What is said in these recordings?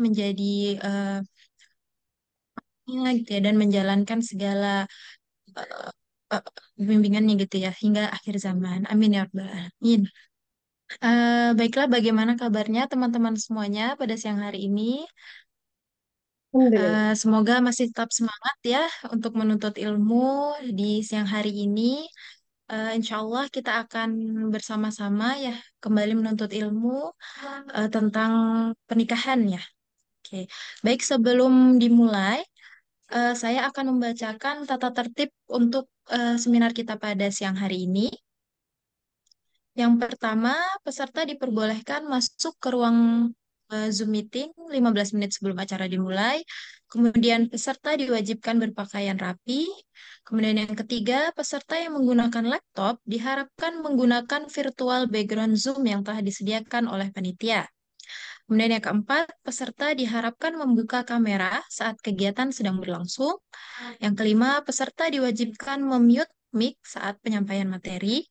menjadi gitu ya, dan menjalankan segala eh, eh, bimbingannya gitu ya hingga akhir zaman. Amin ya rabbal alamin. Baiklah, bagaimana kabarnya teman-teman semuanya pada siang hari ini? Alhamdulillah. Semoga masih tetap semangat ya untuk menuntut ilmu di siang hari ini. Insya Allah kita akan bersama-sama ya kembali menuntut ilmu tentang pernikahan ya. Oke, baik sebelum dimulai, saya akan membacakan tata tertib untuk seminar kita pada siang hari ini. Yang pertama, peserta diperbolehkan masuk ke ruang Zoom meeting 15 menit sebelum acara dimulai. Kemudian peserta diwajibkan berpakaian rapi. Kemudian yang ketiga, peserta yang menggunakan laptop diharapkan menggunakan virtual background Zoom yang telah disediakan oleh panitia. Kemudian yang keempat, peserta diharapkan membuka kamera saat kegiatan sedang berlangsung. Yang kelima, peserta diwajibkan memute mic saat penyampaian materi.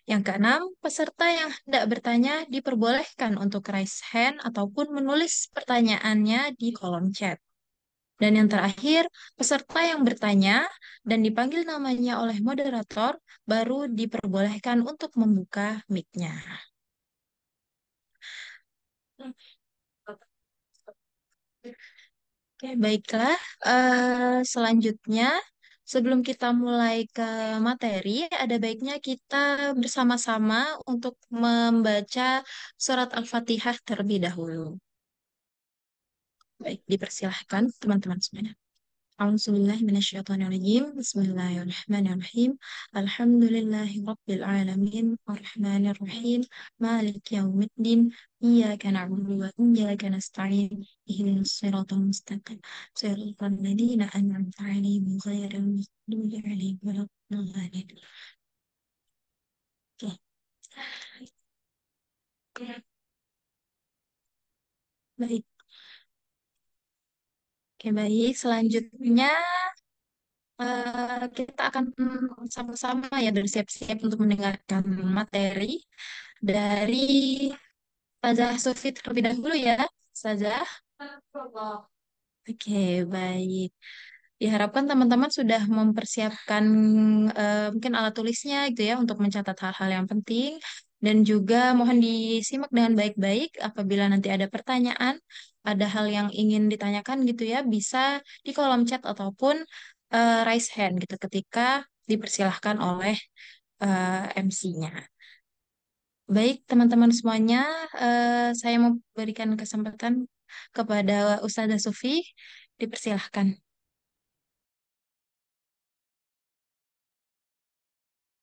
Yang keenam, peserta yang hendak bertanya diperbolehkan untuk raise hand ataupun menulis pertanyaannya di kolom chat. Dan yang terakhir, peserta yang bertanya dan dipanggil namanya oleh moderator baru diperbolehkan untuk membuka mic-nya. Oke, baiklah. Selanjutnya, sebelum kita mulai ke materi, ada baiknya kita bersama-sama untuk membaca surat Al-Fatihah terlebih dahulu. Baik, dipersilahkan teman-teman semuanya. A'udzubillahi minasyaitonirrajim. Bismillahirrahmanirrahim. Alhamdulillahi rabbil alamin. Arrahmanirrahim. Maliki yaumiddin. Iyyaka na'budu wa iyyaka nasta'in. Ihdinas siratal mustaqim. Siratal ladzina an'amta 'alaihim ghairil maghdubi 'alaihim waladdallin. Oke. Baik. Oke, baik. Selanjutnya kita akan sama-sama ya bersiap-siap untuk mendengarkan materi dari Ustazah Sufi terlebih dahulu ya, Ustazah. Oke, baik. Diharapkan teman-teman sudah mempersiapkan mungkin alat tulisnya gitu ya untuk mencatat hal-hal yang penting dan juga mohon disimak dengan baik-baik apabila nanti ada pertanyaan, ada hal yang ingin ditanyakan gitu ya, bisa di kolom chat ataupun raise hand gitu ketika dipersilahkan oleh MC-nya. Baik, teman-teman semuanya, saya mau berikan kesempatan kepada Ustazah Sufi. Dipersilahkan.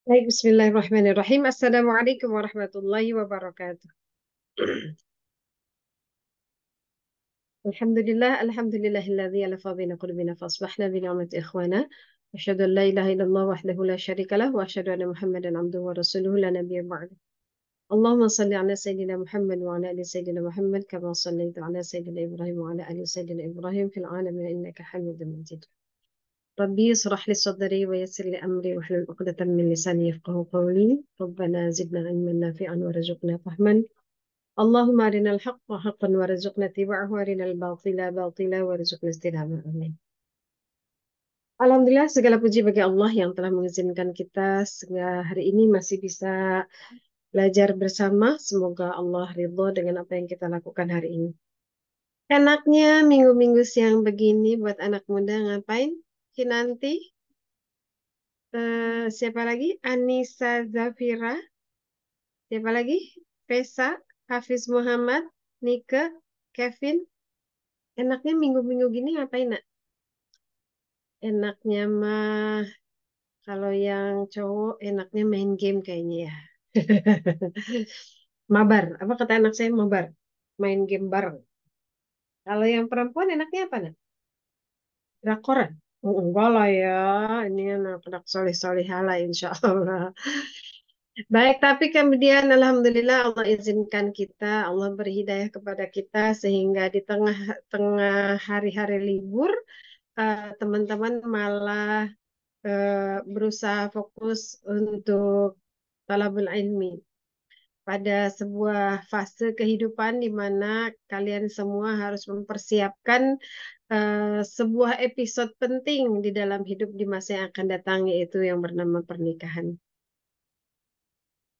Baik, Bismillahirrahmanirrahim. Assalamualaikum warahmatullahi wabarakatuh. Alhamdulillah, alhamdulillahilladzi alafa bina qulubina fasbahna bi ni'mati ikhwana. Asyhadu an la ilaha illallah wahdahu la syarika lah wa asyhadu anna Muhammadan abduhu wa rasuluhu la nabiyya ba'du. Allahumma salli ala sayyidina Muhammad wa ala ali sayyidina Muhammad kama sallaita ala sayyidina Ibrahim wa ala ali sayyidina Ibrahim fil alamin innaka Hamidum Majid. ربي اشرح لي صدري ويسر لي أمري واحلل عقدة من لساني يفقهوا قولي ربنا زدنا علما نافعا وارزقنا فهما اللهم أرنا الحق حقا وارزقنا اتباعه وأرنا الباطل باطلا وارزقنا اجتنابه آمين. Alhamdulillah segala puji bagi Allah yang telah mengizinkan kita sehingga hari ini masih bisa belajar bersama. Semoga Allah ridho dengan apa yang kita lakukan hari ini. Enaknya minggu-minggu siang begini buat anak muda ngapain? Kinanti, siapa lagi? Anissa Zafira. Siapa lagi? Pesa, Hafiz Muhammad, Nike, Kevin. Enaknya minggu-minggu gini ngapain, nak? Enaknya mah kalau yang cowok enaknya main game kayaknya ya. Mabar. Apa kata anak saya mabar? Main game bareng. Kalau yang perempuan enaknya apa, nak? Drakoran. Oh, enggak lah ya. Ini anak-anak soleh-soleh lah insya Allah. Baik, tapi kemudian Alhamdulillah Allah izinkan kita, Allah beri hidayah kepada kita sehingga di tengah-tengah hari-hari libur, teman-teman malah berusaha fokus untuk talabul ilmi. pada sebuah fase kehidupan di mana kalian semua harus mempersiapkan sebuah episode penting di dalam hidup di masa yang akan datang, yaitu yang bernama pernikahan.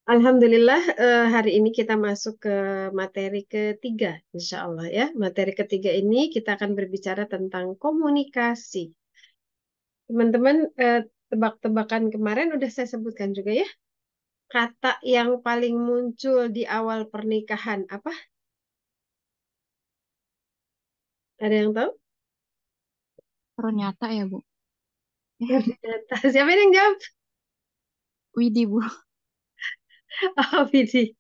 Alhamdulillah, hari ini kita masuk ke materi ketiga, insya Allah ya. Materi ketiga ini kita akan berbicara tentang komunikasi. Teman-teman, tebak-tebakan kemarin udah saya sebutkan juga ya. Kata yang paling muncul di awal pernikahan apa? Ada yang tahu? Ternyata ya, Bu. Ternyata. Siapa yang jawab? Widih, Bu. Oh, Widi.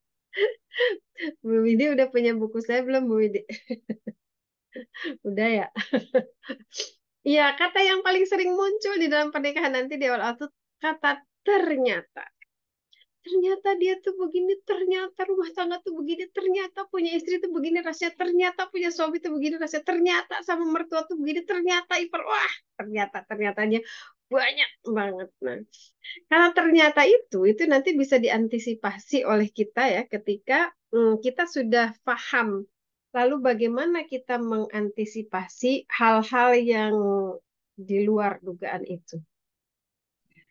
Bu Widi udah punya buku saya belum, Bu Widi? Udah ya. Iya, kata yang paling sering muncul di dalam pernikahan nanti di awal itu kata ternyata. Ternyata dia tuh begini, ternyata rumah tangga tuh begini, ternyata punya istri tuh begini rasanya, ternyata punya suami tuh begini rasanya, ternyata sama mertua tuh begini, ternyata ipar, wah, ternyatanya banyak banget. Nah, karena ternyata itu nanti bisa diantisipasi oleh kita ya ketika kita sudah paham. Lalu bagaimana kita mengantisipasi hal-hal yang di luar dugaan itu.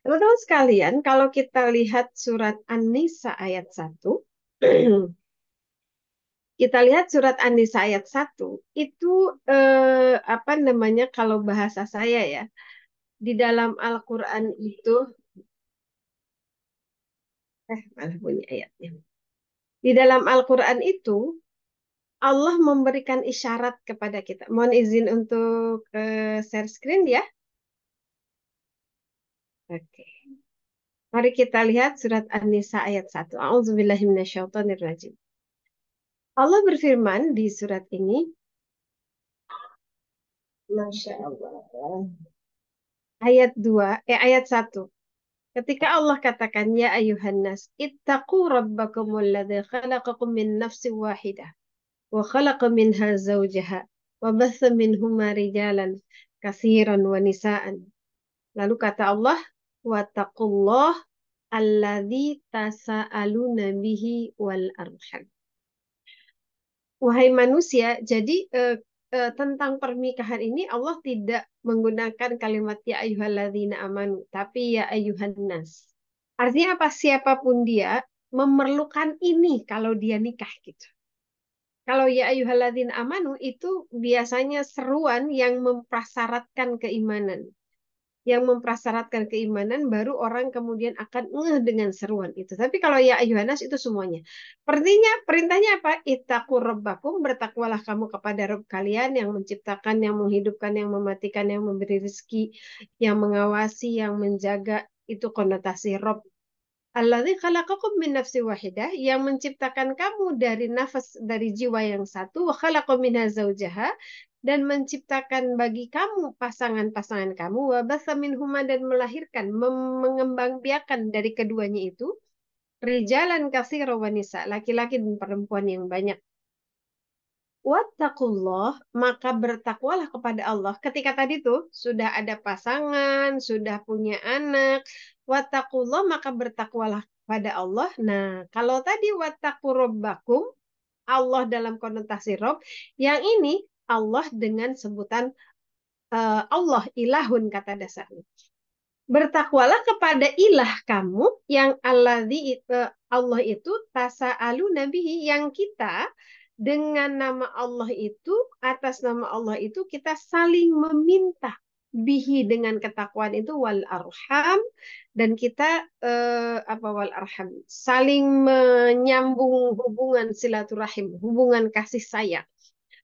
Teman-teman sekalian, kalau kita lihat surat An-Nisa ayat 1, kita lihat surat An-Nisa ayat 1, itu apa namanya kalau bahasa saya ya, di dalam Al-Quran itu, malah bunyi ayatnya. Di dalam Al-Quran itu, Allah memberikan isyarat kepada kita. Mohon izin untuk share screen ya. Oke. Mari kita lihat surat An-Nisa ayat 1. A'udzubillahiminasyaitonirrajim. Allah berfirman di surat ini, Masya Allah. Ayat 2, ayat 1. Ketika Allah katakan, Ya ayuhan nas, ittaqu rabbakumul ladzi khalaqakum min nafsin wahidah, wa khalaqa minha zawjaha, wa batha minhuma rijalan kasiran wa nisaan. Lalu kata Allah, Wattaqullah alladzi tasa'aluna bihi wal arham. Wahai manusia, jadi tentang pernikahan ini Allah tidak menggunakan kalimat ya ayyuhalladzina amanu, tapi ya ayyuhan nas. Artinya apa? Siapapun dia memerlukan ini kalau dia nikah gitu. Kalau ya ayyuhalladzina amanu itu biasanya seruan yang memprasyaratkan keimanan. Yang memprasyaratkan keimanan baru orang kemudian akan ngeh dengan seruan itu. Tapi kalau ya ayuhanas itu semuanya. Perintahnya apa? Ittaqu rabbakum, bertakwalah kamu kepada Rabb kalian yang menciptakan, yang menghidupkan, yang mematikan, yang memberi rezeki, yang mengawasi, yang menjaga, itu konotasi Rabb. Alladzi khalaqakum min nafsi wahidah, yang menciptakan kamu dari nafas, dari jiwa yang satu, wa khalaqa minha zaujaha, dan menciptakan bagi kamu pasangan-pasangan kamu, wa basa minhuma, dan melahirkan, mengembangbiakan dari keduanya itu, rijalan katsira wa nisa, laki-laki dan perempuan yang banyak. Wattaqullah, maka bertakwalah kepada Allah. Ketika tadi tuh sudah ada pasangan, sudah punya anak, wattaqullah, maka bertakwalah kepada Allah. Nah, kalau tadi wattaqu rabbakum, Allah dalam konotasi Rob, yang ini Allah dengan sebutan Allah ilahun kata dasarnya. Bertakwalah kepada ilah kamu yang Allah itu tasa'alu nabihi, yang kita dengan nama Allah itu, atas nama Allah itu kita saling meminta bihi, dengan ketakwaan itu, wal arham, dan kita apa wal arham, saling menyambung hubungan silaturahim, hubungan kasih sayang.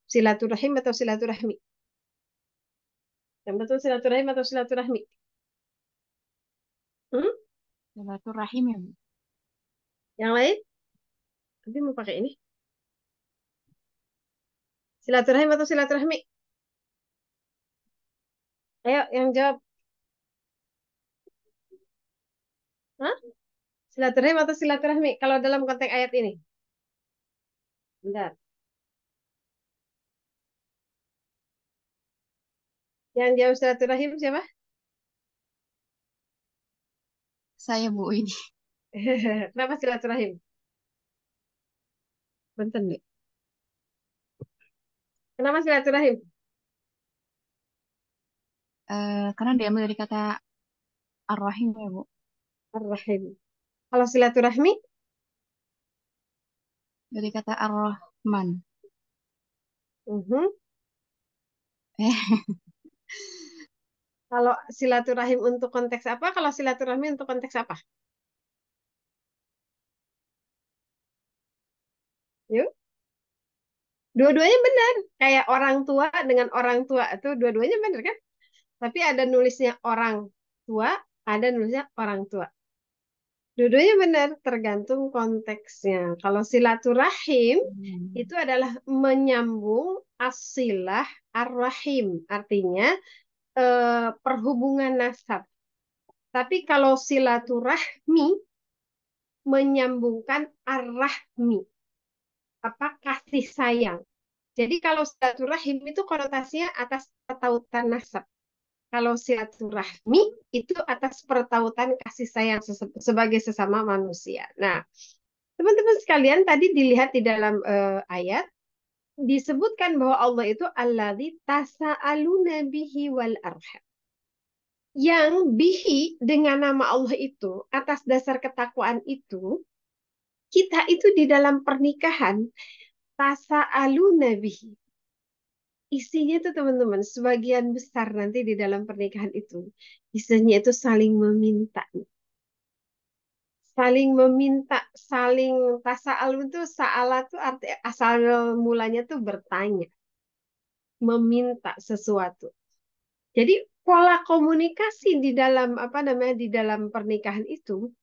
Silaturahim atau silaturahmi? Yang betul silaturahim atau silaturahmi? Hmm? Silaturahim ya, Bu. Yang lain? Tapi mau pakai ini. Silaturahim atau silaturahmi? Ayo, yang jawab. Hah? Silaturahim atau silaturahmi? Kalau dalam konteks ayat ini. Bentar. Yang jawab silaturahim siapa? Saya, Bu, ini. Kenapa silaturahim? Bentar nih. Kenapa silaturahim? Karena diambil dari kata Ar-Rahim ya, Bu. Ar-Rahim. Kalau silaturahmi, Dari kata Ar-Rahman. mhm. Eh, Kalau silaturahim untuk konteks apa? Kalau silaturahmi untuk konteks apa? Yuk, dua-duanya benar. Kayak orang tua dengan orang tua itu dua-duanya benar kan? Tapi ada nulisnya orang tua, ada nulisnya orang tua. Dua-duanya benar, tergantung konteksnya. Kalau silaturahim hmm. itu adalah menyambung asilah ar-rahim, artinya perhubungan nasab. Tapi kalau silaturahmi menyambungkan ar-rahmi, apa kasih sayang. Jadi kalau silaturahim itu konotasinya atas pertautan nasab. Kalau silaturahmi itu atas pertautan kasih sayang sebagai sesama manusia. Nah, teman-teman sekalian, tadi dilihat di dalam ayat disebutkan bahwa Allah itu alladzi tasaaluna bihi wal arham. Yang bihi dengan nama Allah itu atas dasar ketakwaan itu, kita itu di dalam pernikahan tasaaluna bihi. Isinya tuh teman-teman, sebagian besar nanti di dalam pernikahan itu, isinya itu saling meminta. Saling meminta, saling tasa'al itu sa'ala tuh arti asal mulanya tuh bertanya, meminta sesuatu. Jadi pola komunikasi di dalam apa namanya di dalam pernikahan itu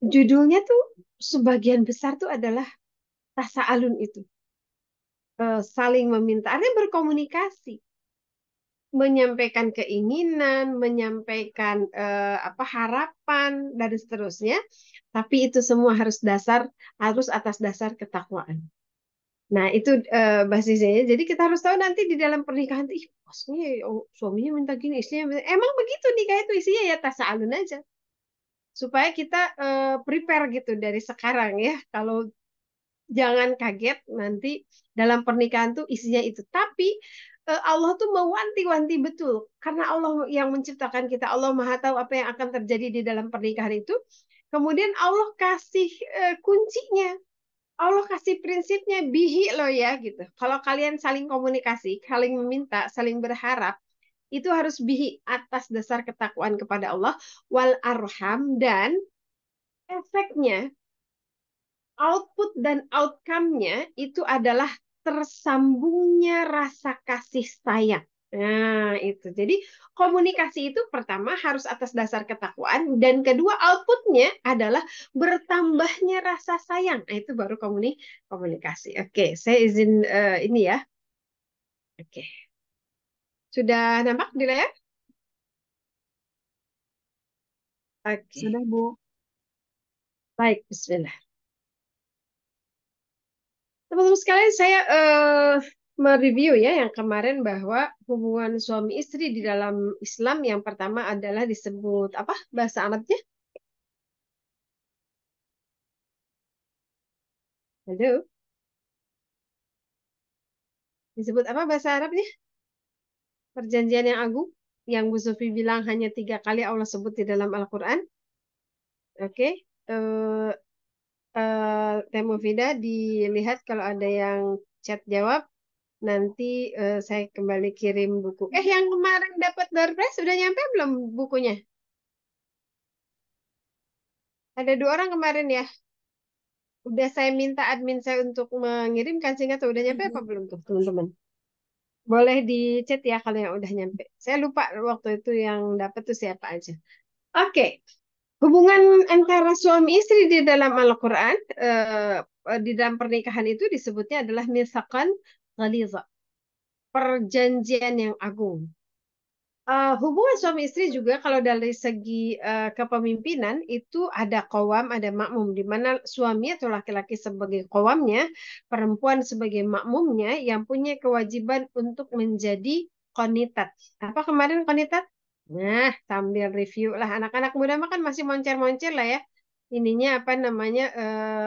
judulnya tuh sebagian besar tuh adalah tasa'alun itu. Saling meminta, artinya berkomunikasi, menyampaikan keinginan, menyampaikan apa harapan dan seterusnya. Tapi itu semua harus atas dasar ketakwaan. Nah, itu basisnya. Jadi kita harus tahu nanti di dalam pernikahan itu, ih, bosnya oh, suaminya minta gini, istrinya minta. Emang begitu nikah itu isinya ya tasaalun aja. Supaya kita prepare gitu dari sekarang ya. Kalau jangan kaget nanti dalam pernikahan tuh isinya itu. Tapi Allah tuh mewanti-wanti betul. Karena Allah yang menciptakan kita, Allah Maha tahu apa yang akan terjadi di dalam pernikahan itu. Kemudian Allah kasih kuncinya. Allah kasih prinsipnya bihi loh ya gitu. Kalau kalian saling komunikasi, saling meminta, saling berharap, itu harus bihi atas dasar ketakwaan kepada Allah wal arham dan efeknya, output dan outcome-nya itu adalah tersambungnya rasa kasih sayang. Nah, itu. Jadi komunikasi itu pertama harus atas dasar ketakwaan dan kedua outputnya adalah bertambahnya rasa sayang. Nah, itu baru komunikasi. Oke, saya izin ini ya. Oke. Sudah nampak di layar? Oke. Sudah, Bu. Baik, bismillah. Teman-teman sekalian, saya mereview ya yang kemarin bahwa hubungan suami istri di dalam Islam yang pertama adalah disebut apa bahasa Arabnya? Halo, disebut apa bahasa Arabnya? Perjanjian yang agung yang Bu Sufi bilang hanya 3 kali Allah sebut di dalam Al-Quran. Oke, eh Temu Vida dilihat kalau ada yang chat jawab. Nanti saya kembali kirim buku. Yang kemarin dapat door prize sudah nyampe belum bukunya? Ada 2 orang kemarin ya. Udah saya minta admin saya untuk mengirimkan sehingga tuh udah Ya, nyampe apa Bu. belum tuh teman-teman? Boleh di chat ya kalau yang udah nyampe. Saya lupa waktu itu yang dapat tuh siapa aja. Oke, hubungan antara suami istri di dalam Al-Quran, di dalam pernikahan itu disebutnya adalah misakan ghaliza, perjanjian yang agung. Hubungan suami istri juga kalau dari segi kepemimpinan itu ada qawam, ada makmum, di mana suami atau laki-laki sebagai qawamnya, perempuan sebagai makmumnya yang punya kewajiban untuk menjadi qanitat. Apa kemarin qanitat? Nah, sambil review lah. Anak-anak muda mah kan masih moncer-moncer lah ya. Ininya apa namanya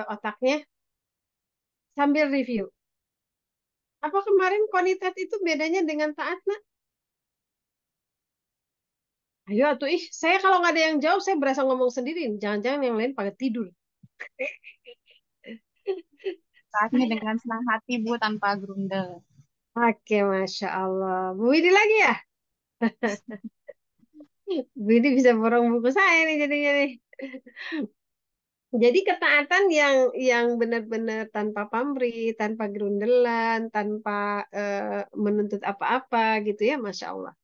otaknya. sambil review. Apa kemarin Qanitat itu bedanya dengan taat, nak? Ayo atuh, saya kalau nggak ada yang jawab, saya berasa ngomong sendiri. Jangan-jangan yang lain pada tidur. Saatnya dengan senang hati, Bu, tanpa grundel. Oke, Masya Allah. Bu Widi lagi ya? Bu Widi bisa borong buku saya nih jadinya nih. Jadi ketaatan yang benar-benar tanpa pamrih, tanpa gerundelan, tanpa menuntut apa-apa gitu ya, Masya Allah.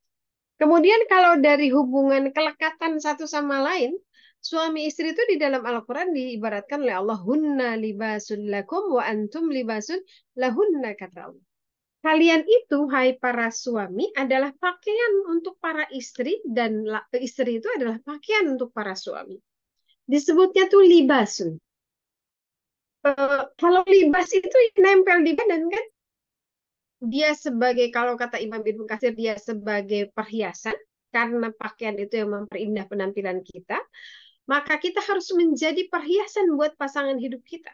Kemudian kalau dari hubungan kelekatan satu sama lain, suami istri itu di dalam Al-Quran diibaratkan oleh Allah, hunna libasun lakum wa antum libasun lahunna, kata Allah. Kalian itu, hai para suami, adalah pakaian untuk para istri, dan istri itu adalah pakaian untuk para suami. Disebutnya tuh libasun. Kalau libas itu nempel di badan kan, dia sebagai, kalau kata Imam Ibnu Katsir, dia sebagai perhiasan, karena pakaian itu yang memperindah penampilan kita, maka kita harus menjadi perhiasan buat pasangan hidup kita.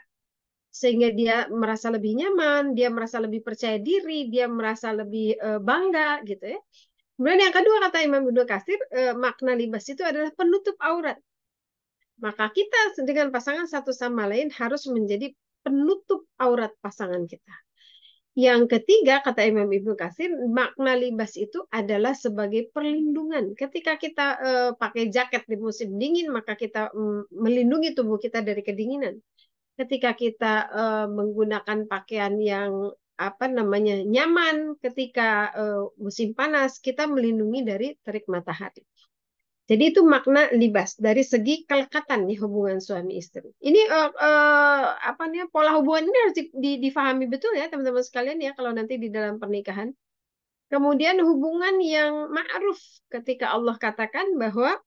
Sehingga dia merasa lebih nyaman, dia merasa lebih percaya diri, dia merasa lebih bangga gitu ya. Kemudian yang kedua kata Imam Ibnu Katsir, makna libas itu adalah penutup aurat. Maka kita dengan pasangan satu sama lain harus menjadi penutup aurat pasangan kita. Yang ketiga, kata Imam Ibnu Katsir, makna libas itu adalah sebagai perlindungan. Ketika kita pakai jaket di musim dingin, maka kita melindungi tubuh kita dari kedinginan. Ketika kita menggunakan pakaian yang apa namanya nyaman, ketika musim panas, kita melindungi dari terik matahari. Jadi itu makna libas dari segi kelekatan nih hubungan suami istri. Ini apa nih pola hubungan ini harus difahami betul ya teman-teman sekalian ya kalau nanti di dalam pernikahan. Kemudian hubungan yang ma'ruf ketika Allah katakan bahwa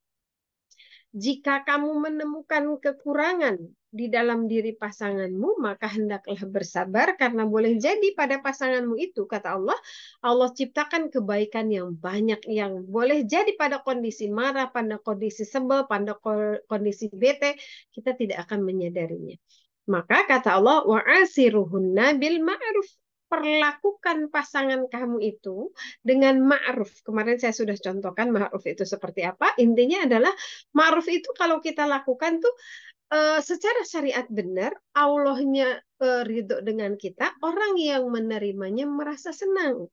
jika kamu menemukan kekurangan di dalam diri pasanganmu, maka hendaklah bersabar karena boleh jadi pada pasanganmu itu, kata Allah, Allah ciptakan kebaikan yang banyak yang boleh jadi pada kondisi marah, pada kondisi sebel, pada kondisi bete, kita tidak akan menyadarinya. Maka kata Allah, wa'asiruhunna bil ma'ruf. Perlakukan pasangan kamu itu dengan ma'ruf. Kemarin saya sudah contohkan ma'ruf itu seperti apa. Intinya adalah ma'ruf itu kalau kita lakukan tuh secara syariat benar, Allahnya ridho dengan kita, orang yang menerimanya merasa senang.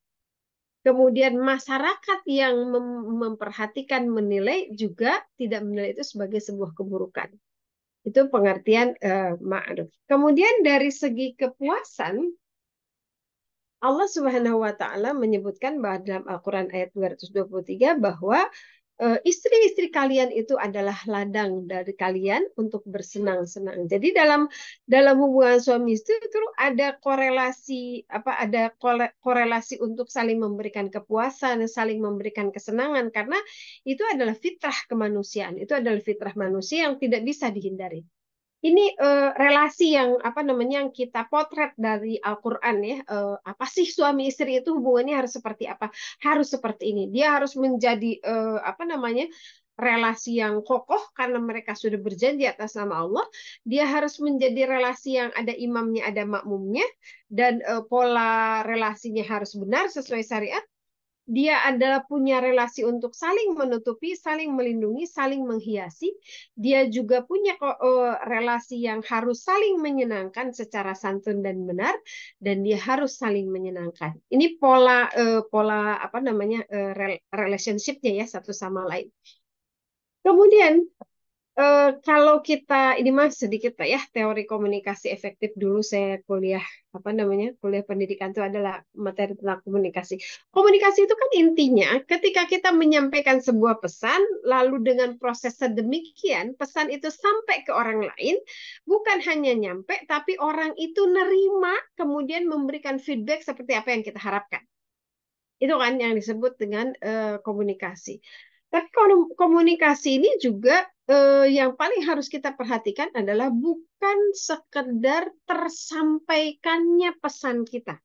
Kemudian masyarakat yang memperhatikan, menilai juga tidak menilai itu sebagai sebuah keburukan. Itu pengertian ma'ruf. Kemudian dari segi kepuasan, Allah Subhanahu wa taala menyebutkan bahwa dalam Al-Qur'an ayat 223 bahwa istri-istri kalian itu adalah ladang dari kalian untuk bersenang-senang. Jadi dalam hubungan suami istri itu ada korelasi korelasi untuk saling memberikan kepuasan, saling memberikan kesenangan karena itu adalah fitrah kemanusiaan. Itu adalah fitrah manusia yang tidak bisa dihindari. Ini relasi yang apa namanya yang kita potret dari Al-Qur'an ya. Apa sih suami istri itu hubungannya harus seperti apa? Harus seperti ini. Dia harus menjadi apa namanya? Relasi yang kokoh karena mereka sudah berjanji atas nama Allah. Dia harus menjadi relasi yang ada imamnya, ada makmumnya dan pola relasinya harus benar sesuai syariat. Dia adalah punya relasi untuk saling menutupi, saling melindungi, saling menghiasi. Dia juga punya relasi yang harus saling menyenangkan secara santun dan benar, dan dia harus saling menyenangkan. Ini pola apa namanya relationship-nya ya satu sama lain. Kemudian kalau kita ini mas sedikit lah ya teori komunikasi efektif dulu saya kuliah apa namanya kuliah pendidikan itu adalah materi tentang komunikasi. Komunikasi itu kan intinya ketika kita menyampaikan sebuah pesan lalu dengan proses sedemikian pesan itu sampai ke orang lain bukan hanya nyampe tapi orang itu nerima kemudian memberikan feedback seperti apa yang kita harapkan. Itu kan yang disebut dengan komunikasi. Tapi komunikasi ini juga yang paling harus kita perhatikan adalah bukan sekedar tersampaikannya pesan kita.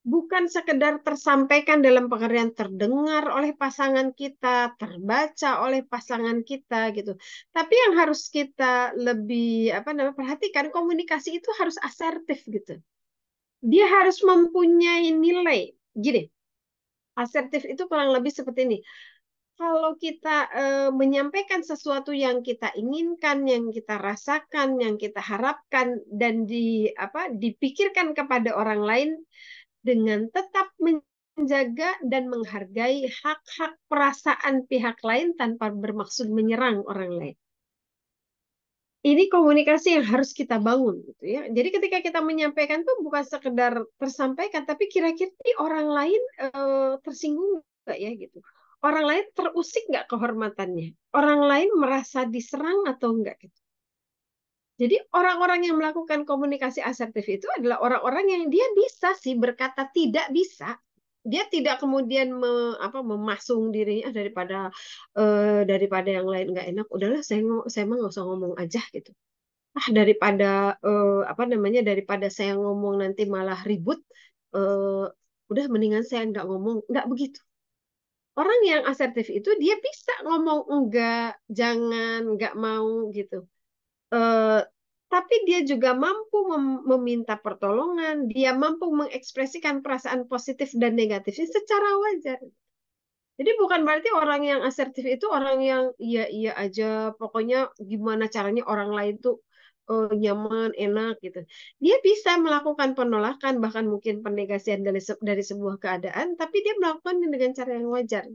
bukan sekedar tersampaikan dalam pengertian terdengar oleh pasangan kita, terbaca oleh pasangan kita gitu. Tapi yang harus kita lebih perhatikan, komunikasi itu harus asertif gitu. Dia harus mempunyai nilai. Gini, asertif itu kurang lebih seperti ini. Kalau kita menyampaikan sesuatu yang kita inginkan, yang kita rasakan, yang kita harapkan, dan dipikirkan kepada orang lain dengan tetap menjaga dan menghargai hak-hak perasaan pihak lain tanpa bermaksud menyerang orang lain. Ini komunikasi yang harus kita bangun gitu ya. Jadi ketika kita menyampaikan tuh bukan sekedar tersampaikan, tapi kira-kira orang lain tersinggung nggak ya gitu. Orang lain terusik nggak kehormatannya. Orang lain merasa diserang atau enggak gitu. Jadi orang-orang yang melakukan komunikasi asertif itu adalah orang-orang yang dia bisa sih berkata tidak bisa. Dia tidak kemudian memasung dirinya daripada yang lain nggak enak. Udahlah saya mah nggak usah ngomong aja gitu. Daripada daripada saya ngomong nanti malah ribut, eh, udah mendingan saya nggak ngomong. Nggak begitu. Orang yang asertif itu dia bisa ngomong enggak, jangan, nggak mau gitu. Eh, tapi dia juga mampu meminta pertolongan, dia mampu mengekspresikan perasaan positif dan negatifnya secara wajar. Jadi bukan berarti orang yang asertif itu orang yang iya iya aja, pokoknya gimana caranya orang lain tuh nyaman, enak gitu. Dia bisa melakukan penolakan, bahkan mungkin penegasian dari sebuah keadaan, tapi dia melakukannya dengan cara yang wajar.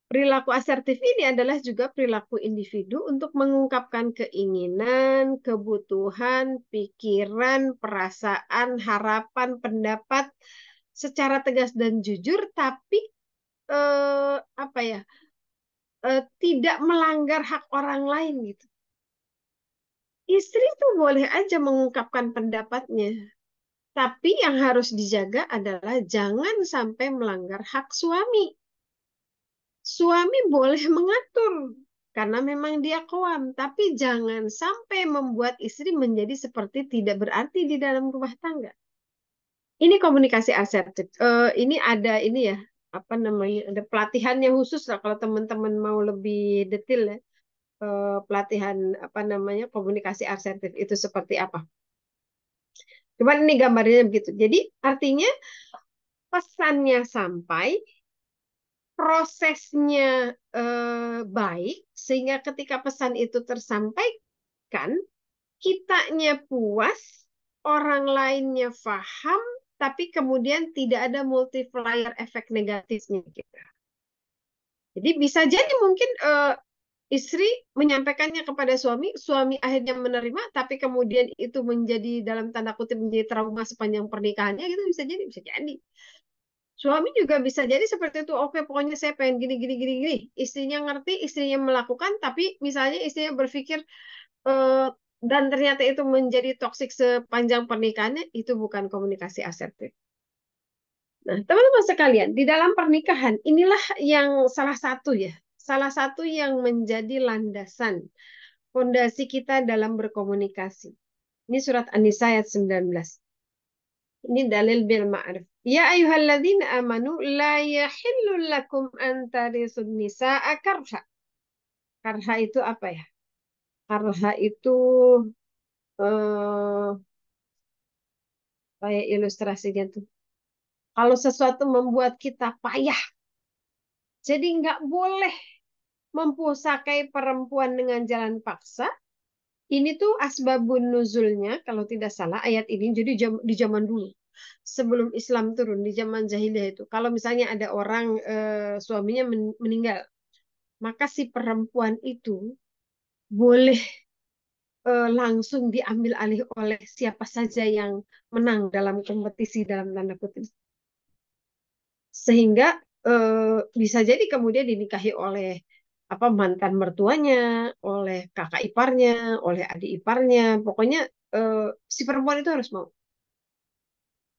Perilaku asertif ini adalah juga perilaku individu untuk mengungkapkan keinginan, kebutuhan, pikiran, perasaan, harapan, pendapat secara tegas dan jujur, tapi eh, apa ya, tidak melanggar hak orang lain gitu. Istri tuh boleh aja mengungkapkan pendapatnya, tapi yang harus dijaga adalah jangan sampai melanggar hak suami. Suami boleh mengatur karena memang dia qawwam, tapi jangan sampai membuat istri menjadi seperti tidak berarti di dalam rumah tangga. Ini komunikasi asertif. Ini ada ini ya, apa namanya? Ada pelatihannya khusus lah kalau teman-teman mau lebih detail ya. Pelatihan apa namanya? Komunikasi asertif itu seperti apa? Cuman ini gambarnya begitu. Jadi artinya pesannya sampai, prosesnya baik sehingga ketika pesan itu tersampaikan, kitanya puas, orang lainnya paham, tapi kemudian tidak ada multiplier efek negatifnya gitu. Jadi bisa jadi mungkin istri menyampaikannya kepada suami, suami akhirnya menerima, tapi kemudian itu menjadi dalam tanda kutip menjadi trauma sepanjang pernikahannya gitu, bisa jadi, bisa jadi. Suami juga bisa jadi seperti itu. Oke, pokoknya saya pengen gini, gini, gini, gini. Istrinya ngerti, istrinya melakukan, tapi misalnya istrinya berpikir eh, dan ternyata itu menjadi toksik sepanjang pernikahannya, itu bukan komunikasi asertif. Nah, teman-teman sekalian, di dalam pernikahan inilah yang salah satu yang menjadi landasan fondasi kita dalam berkomunikasi. Ini surat An-Nisa ayat 19. Ini dalil bil ma'rif. Ya ayyuhalladzina amanu la yahillu lakum an tarisun nisaa karha. Karha itu apa ya? Karha itu eh kayak ilustrasinya tuh. Kalau sesuatu membuat kita payah, jadi nggak boleh mempusakai perempuan dengan jalan paksa. Ini tuh asbabun nuzulnya, kalau tidak salah ayat ini. Jadi di zaman dulu, sebelum Islam turun, di zaman jahiliyah itu, kalau misalnya ada orang suaminya meninggal, maka si perempuan itu boleh langsung diambil alih oleh siapa saja yang menang dalam kompetisi dalam tanda kutip. Sehingga bisa jadi kemudian dinikahi oleh apa mantan mertuanya, oleh kakak iparnya, oleh adik iparnya, pokoknya si perempuan itu harus mau.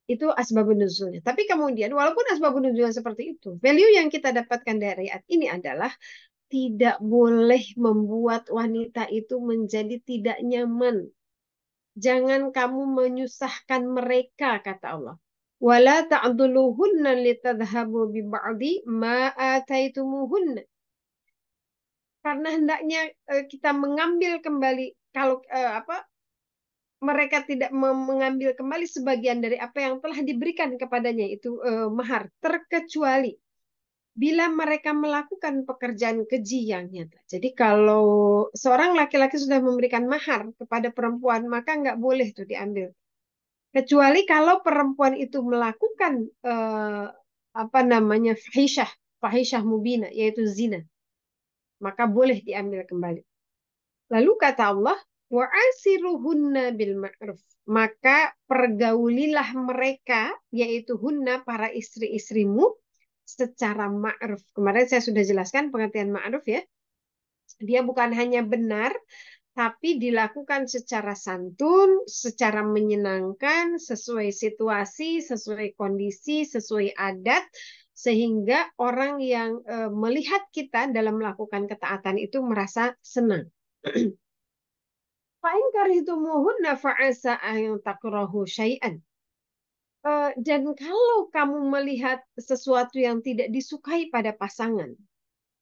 Itu asbabun nuzulnya. Tapi kemudian walaupun asbabun nuzulnya seperti itu, value yang kita dapatkan dari ayat ini adalah tidak boleh membuat wanita itu menjadi tidak nyaman. Jangan kamu menyusahkan mereka, kata Allah. Wala ta'dhuluhunna litadhhabu bi ba'di ma ataitumuhunna. Karena hendaknya kita mengambil kembali kalau mereka tidak mengambil kembali sebagian dari apa yang telah diberikan kepadanya itu mahar, terkecuali bila mereka melakukan pekerjaan keji yang nyata. Jadi kalau seorang laki-laki sudah memberikan mahar kepada perempuan, maka nggak boleh tuh diambil. Kecuali kalau perempuan itu melakukan apa namanya fahisyah mubina, yaitu zina, maka boleh diambil kembali. Lalu kata Allah, wa asiruhunna bil ma'ruf. Maka pergaulilah mereka, yaitu hunna para istri-istrimu, secara ma'ruf. Kemarin saya sudah jelaskan pengertian ma'ruf ya. Dia bukan hanya benar, tapi dilakukan secara santun, secara menyenangkan, sesuai situasi, sesuai kondisi, sesuai adat, sehingga orang yang melihat kita dalam melakukan ketaatan itu merasa senang. Fa'in karihtumuhunna fa'asa an takrahu syai'an. Dan kalau kamu melihat sesuatu yang tidak disukai pada pasangan,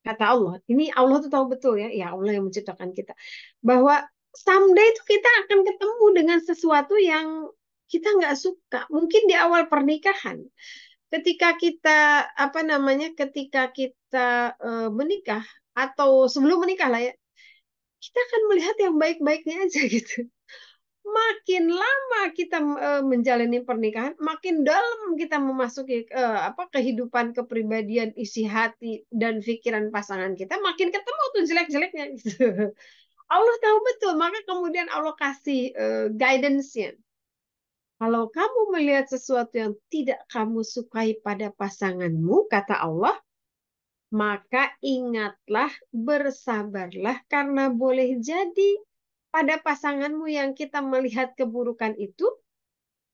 kata Allah, ini Allah tuh tahu betul ya, ya Allah yang menciptakan kita, bahwa someday itu kita akan ketemu dengan sesuatu yang kita nggak suka. Mungkin di awal pernikahan, ketika kita ketika kita menikah atau sebelum menikah lah ya, kita akan melihat yang baik-baiknya aja gitu. Makin lama kita menjalani pernikahan, makin dalam kita memasuki kehidupan kepribadian, isi hati dan pikiran pasangan kita, makin ketemu tuh jelek-jeleknya gitu. Allah tahu betul, maka kemudian Allah kasih guidance-nya. Kalau kamu melihat sesuatu yang tidak kamu sukai pada pasanganmu, kata Allah, maka ingatlah, bersabarlah, karena boleh jadi pada pasanganmu yang kita melihat keburukan itu,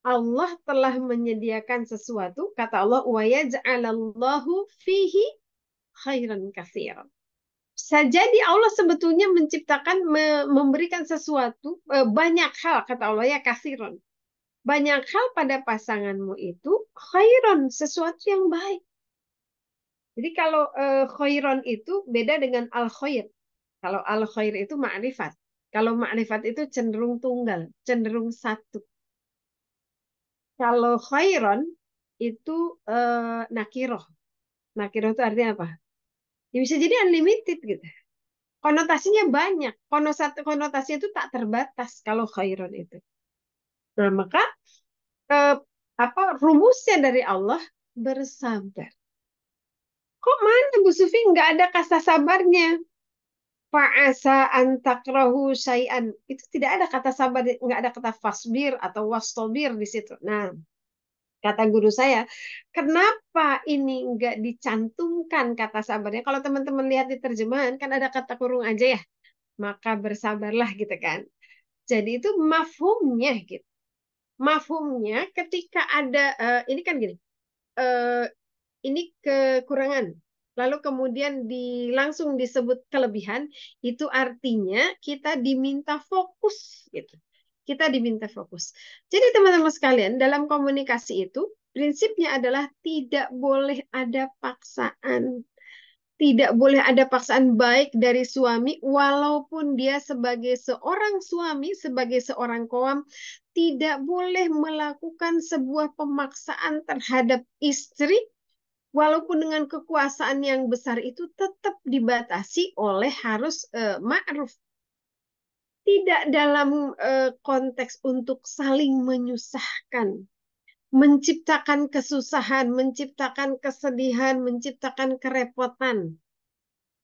Allah telah menyediakan sesuatu, kata Allah, wa yaj'alallahu fihi khairan katsiran. Bisa jadi Allah sebetulnya menciptakan, memberikan sesuatu, banyak hal, kata Allah ya, katsiran. Banyak hal pada pasanganmu itu khairan, sesuatu yang baik. Jadi kalau khairan itu beda dengan al-khair. Kalau al-khair itu ma'rifat. Kalau ma'rifat itu cenderung tunggal, cenderung satu. Kalau khairon itu nakiroh. Nakiroh itu artinya apa? Ya bisa jadi unlimited gitu. Konotasinya banyak. Konotasinya itu tak terbatas kalau khairon itu. Nah, maka eh, rumusnya dari Allah, bersabar. Kok mana Bu Sufi nggak ada kata sabarnya? Fa'asa antakrahu syai'an. Itu tidak ada kata sabar, nggak ada kata fasbir atau wastobir di situ. Nah, kata guru saya, kenapa ini nggak dicantumkan kata sabarnya? Kalau teman-teman lihat di terjemahan, kan ada kata kurung aja ya. Maka bersabarlah gitu kan. Jadi itu mafhumnya gitu. Mafhumnya ketika ada, ini kan gini, eh, ini kekurangan. Lalu kemudian langsung disebut kelebihan, itu artinya kita diminta fokus gitu. Kita diminta fokus. Jadi teman-teman sekalian, dalam komunikasi itu prinsipnya adalah tidak boleh ada paksaan. Tidak boleh ada paksaan baik dari suami, walaupun dia sebagai seorang suami, sebagai seorang qawam, tidak boleh melakukan sebuah pemaksaan terhadap istri. Walaupun dengan kekuasaan yang besar itu tetap dibatasi oleh harus ma'ruf. Tidak dalam konteks untuk saling menyusahkan, menciptakan kesusahan, menciptakan kesedihan, menciptakan kerepotan.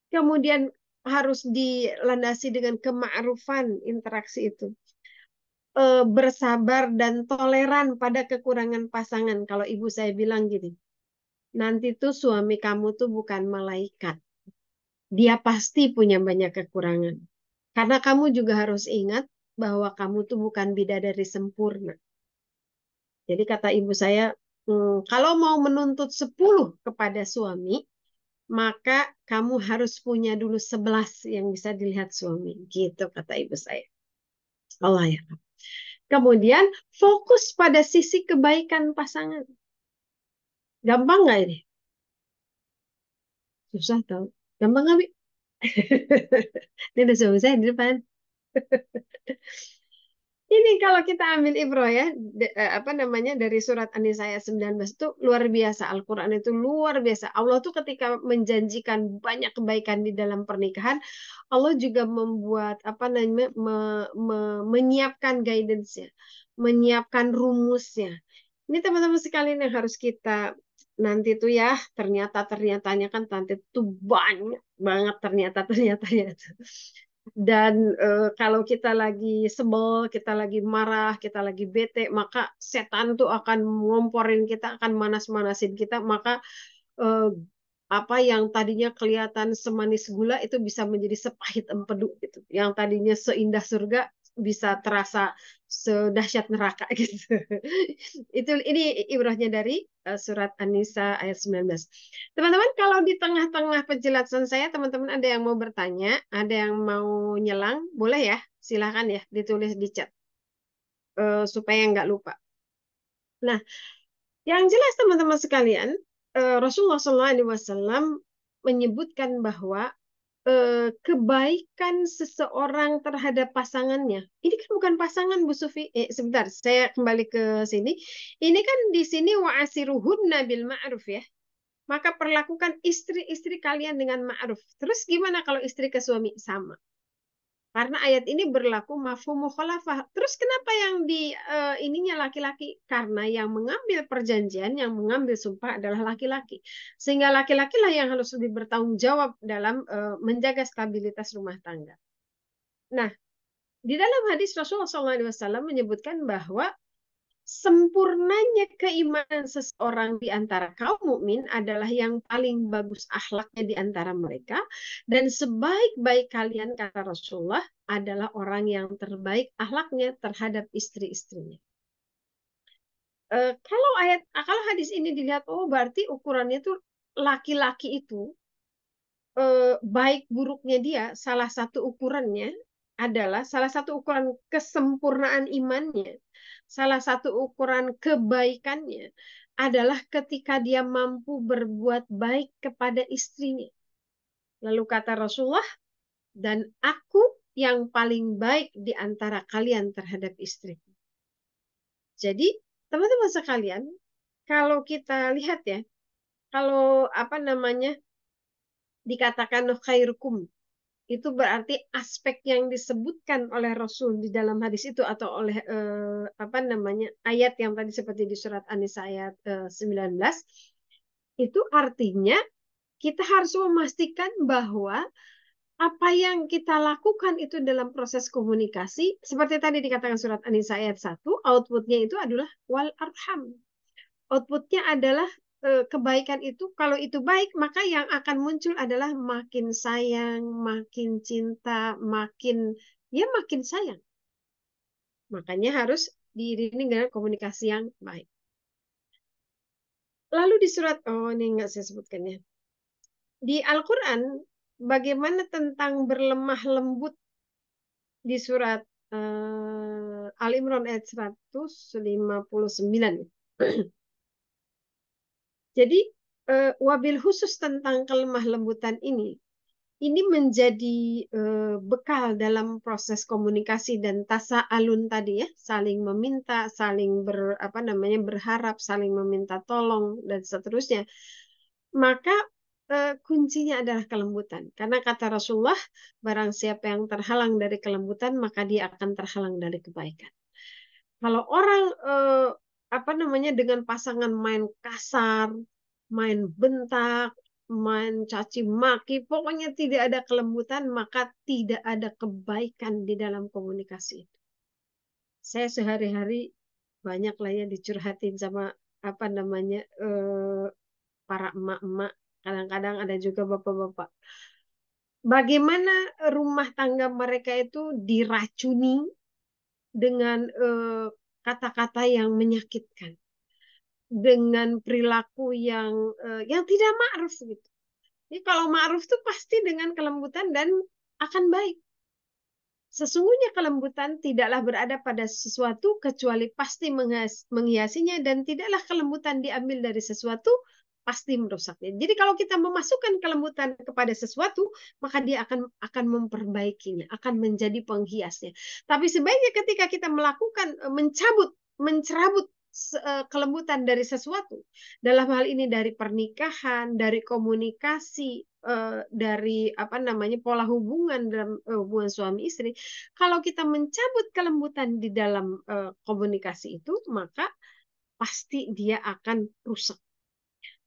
Kemudian harus dilandasi dengan kema'rufan interaksi itu. Bersabar dan toleran pada kekurangan pasangan. Kalau ibu saya bilang gini, nanti tuh suami kamu tuh bukan malaikat. Dia pasti punya banyak kekurangan. Karena kamu juga harus ingat bahwa kamu tuh bukan bidadari sempurna. Jadi kata ibu saya, kalau mau menuntut 10 kepada suami, maka kamu harus punya dulu 11 yang bisa dilihat suami. Gitu kata ibu saya. Allah ya. Kemudian fokus pada sisi kebaikan pasangan. Gampang nggak ini? Susah tau. Gampang nggak, Bi? Ini udah susah di depan. Ini kalau kita ambil ibroh ya, apa namanya, dari surat An-Nisa ayat 19 itu luar biasa. Al-Quran itu luar biasa. Allah tuh ketika menjanjikan banyak kebaikan di dalam pernikahan, Allah juga membuat apa namanya, menyiapkan guidance-nya, menyiapkan rumusnya. Ini teman-teman sekalian yang harus kita nanti tuh ya, ternyatanya kan nanti tuh banyak banget ternyatanya tuh. Dan kalau kita lagi sebel, kita lagi marah, kita lagi bete, maka setan tuh akan ngomporin kita, akan manas-manasin kita, maka eh, apa yang tadinya kelihatan semanis gula itu bisa menjadi sepahit empedu gitu. Yang tadinya seindah surga bisa terasa sedahsyat neraka gitu. Itu ini ibrahnya dari surat An-Nisa ayat 19. Teman-teman, kalau di tengah-tengah penjelasan saya, teman-teman ada yang mau bertanya, ada yang mau nyelang, boleh ya? Silahkan ya, ditulis di chat supaya nggak lupa. Nah, yang jelas teman-teman sekalian, Rasulullah SAW menyebutkan bahwa kebaikan seseorang terhadap pasangannya. Ini kan bukan pasangan, Bu Sufi. Sebentar, saya kembali ke sini. Ini kan di sini wa'asiruhunna bil ma'ruf ya. Maka perlakukan istri-istri kalian dengan ma'ruf. Terus gimana kalau istri ke suami? Sama. Karena ayat ini berlaku mafhum mukhalafah. Terus kenapa yang di ininya laki-laki? Karena yang mengambil perjanjian, yang mengambil sumpah adalah laki-laki. Sehingga laki-laki lah yang harus lebih bertanggung jawab dalam menjaga stabilitas rumah tangga. Nah, di dalam hadis Rasulullah SAW menyebutkan bahwa sempurnanya keimanan seseorang di antara kaum mukmin adalah yang paling bagus akhlaknya di antara mereka, dan sebaik-baik kalian, kata Rasulullah, adalah orang yang terbaik akhlaknya terhadap istri-istrinya. Kalau hadis ini dilihat, oh berarti ukurannya itu laki-laki itu baik buruknya dia, salah satu ukurannya adalah salah satu ukuran kesempurnaan imannya, salah satu ukuran kebaikannya adalah ketika dia mampu berbuat baik kepada istrinya. Lalu kata Rasulullah, dan aku yang paling baik di antara kalian terhadap istriku. Jadi teman-teman sekalian, kalau kita lihat ya, kalau apa namanya dikatakan khairukum, itu berarti aspek yang disebutkan oleh Rasul di dalam hadis itu, atau oleh apa namanya ayat yang tadi seperti di surat An-Nisa ayat 19, itu artinya kita harus memastikan bahwa apa yang kita lakukan itu dalam proses komunikasi, seperti tadi dikatakan surat An-Nisa ayat 1, outputnya itu adalah wal arham. Outputnya adalah kebaikan itu, kalau itu baik, maka yang akan muncul adalah makin sayang, makin cinta, makin sayang. Makanya harus diiringi dengan komunikasi yang baik. Lalu di surat, oh ini enggak saya sebutkannya. Di Al-Quran, bagaimana tentang berlemah lembut di surat Al-Imran ayat 159. Jadi wabil khusus tentang kelemah lembutan ini menjadi bekal dalam proses komunikasi dan tasa'alun tadi ya, saling meminta, saling berharap, saling meminta tolong dan seterusnya. Maka kuncinya adalah kelembutan. Karena kata Rasulullah, barang siapa yang terhalang dari kelembutan, maka dia akan terhalang dari kebaikan. Kalau orang dengan pasangan main kasar, main bentak, main caci maki, pokoknya tidak ada kelembutan, maka tidak ada kebaikan di dalam komunikasi. Saya sehari-hari banyak lah ya dicurhatin sama para emak-emak, kadang-kadang ada juga bapak-bapak. Bagaimana rumah tangga mereka itu diracuni dengan kata-kata yang menyakitkan, dengan perilaku yang tidak ma'ruf gitu. Jadi kalau ma'ruf itu pasti dengan kelembutan dan akan baik. Sesungguhnya kelembutan tidaklah berada pada sesuatu kecuali pasti menghiasinya, dan tidaklah kelembutan diambil dari sesuatu pasti merusaknya. Jadi kalau kita memasukkan kelembutan kepada sesuatu, maka dia akan memperbaikinya, akan menjadi penghiasnya. Tapi sebaiknya ketika kita melakukan mencerabut kelembutan dari sesuatu, dalam hal ini dari pernikahan, dari komunikasi, dari apa namanya pola hubungan dalam hubungan suami istri, kalau kita mencabut kelembutan di dalam komunikasi itu, maka pasti dia akan rusak.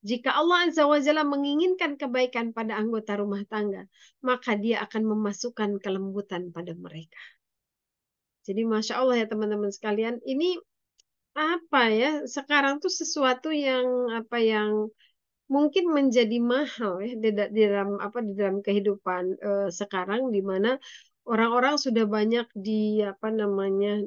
Jika Allah Azza wa Jalla menginginkan kebaikan pada anggota rumah tangga, maka dia akan memasukkan kelembutan pada mereka. Jadi Masya Allah ya teman-teman sekalian, ini apa ya, sekarang tuh sesuatu yang apa yang mungkin menjadi mahal ya di dalam kehidupan sekarang, di mana orang-orang sudah banyak di apa namanya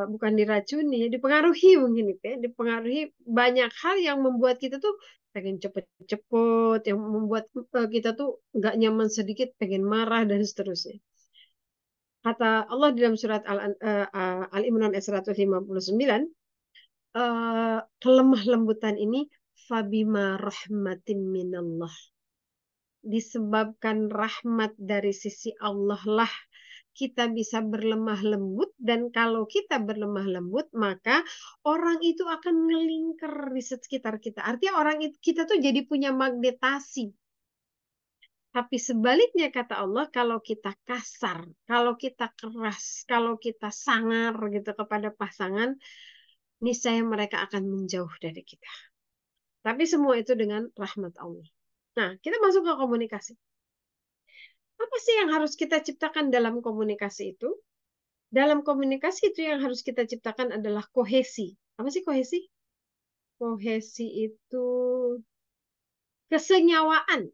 bukan diracuni ya, dipengaruhi mungkin itu ya, dipengaruhi banyak hal yang membuat kita tuh pengen cepet-cepet, yang membuat kita tuh nggak nyaman sedikit, pengen marah dan seterusnya. Kata Allah di dalam surat Al-Imran ayat 159, kelemah lembutan ini fabima rahmatin minallah, disebabkan rahmat dari sisi Allah lah kita bisa berlemah lembut, dan kalau kita berlemah lembut maka orang itu akan ngelingker di sekitar kita. Artinya orang itu, kita tuh jadi punya magnetasi. Tapi sebaliknya kata Allah, kalau kita kasar, kalau kita keras, kalau kita sangar gitu kepada pasangan, niscaya mereka akan menjauh dari kita. Tapi semua itu dengan rahmat Allah. Nah, kita masuk ke komunikasi. Apa sih yang harus kita ciptakan dalam komunikasi itu? Dalam komunikasi itu yang harus kita ciptakan adalah kohesi. Apa sih kohesi? Kohesi itu kesenyawaan.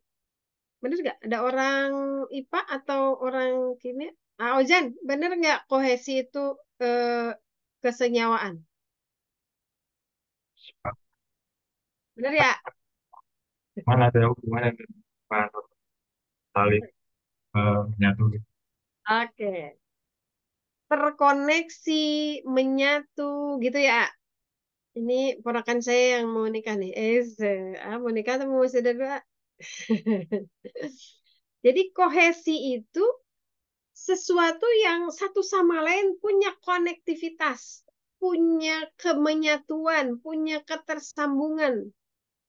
Benar nggak? Ada orang IPA atau orang kimia? Ojan, benar nggak kohesi itu kesenyawaan? Benar ya? Mana ada hubungannya dengan saling menyatu gitu. Oke. Terkoneksi, menyatu gitu ya. Ini ponakan saya yang mau nikah nih. Mau nikah atau mau sudah dua? Jadi kohesi itu sesuatu yang satu sama lain punya konektivitas, punya kemenyatuan, punya ketersambungan,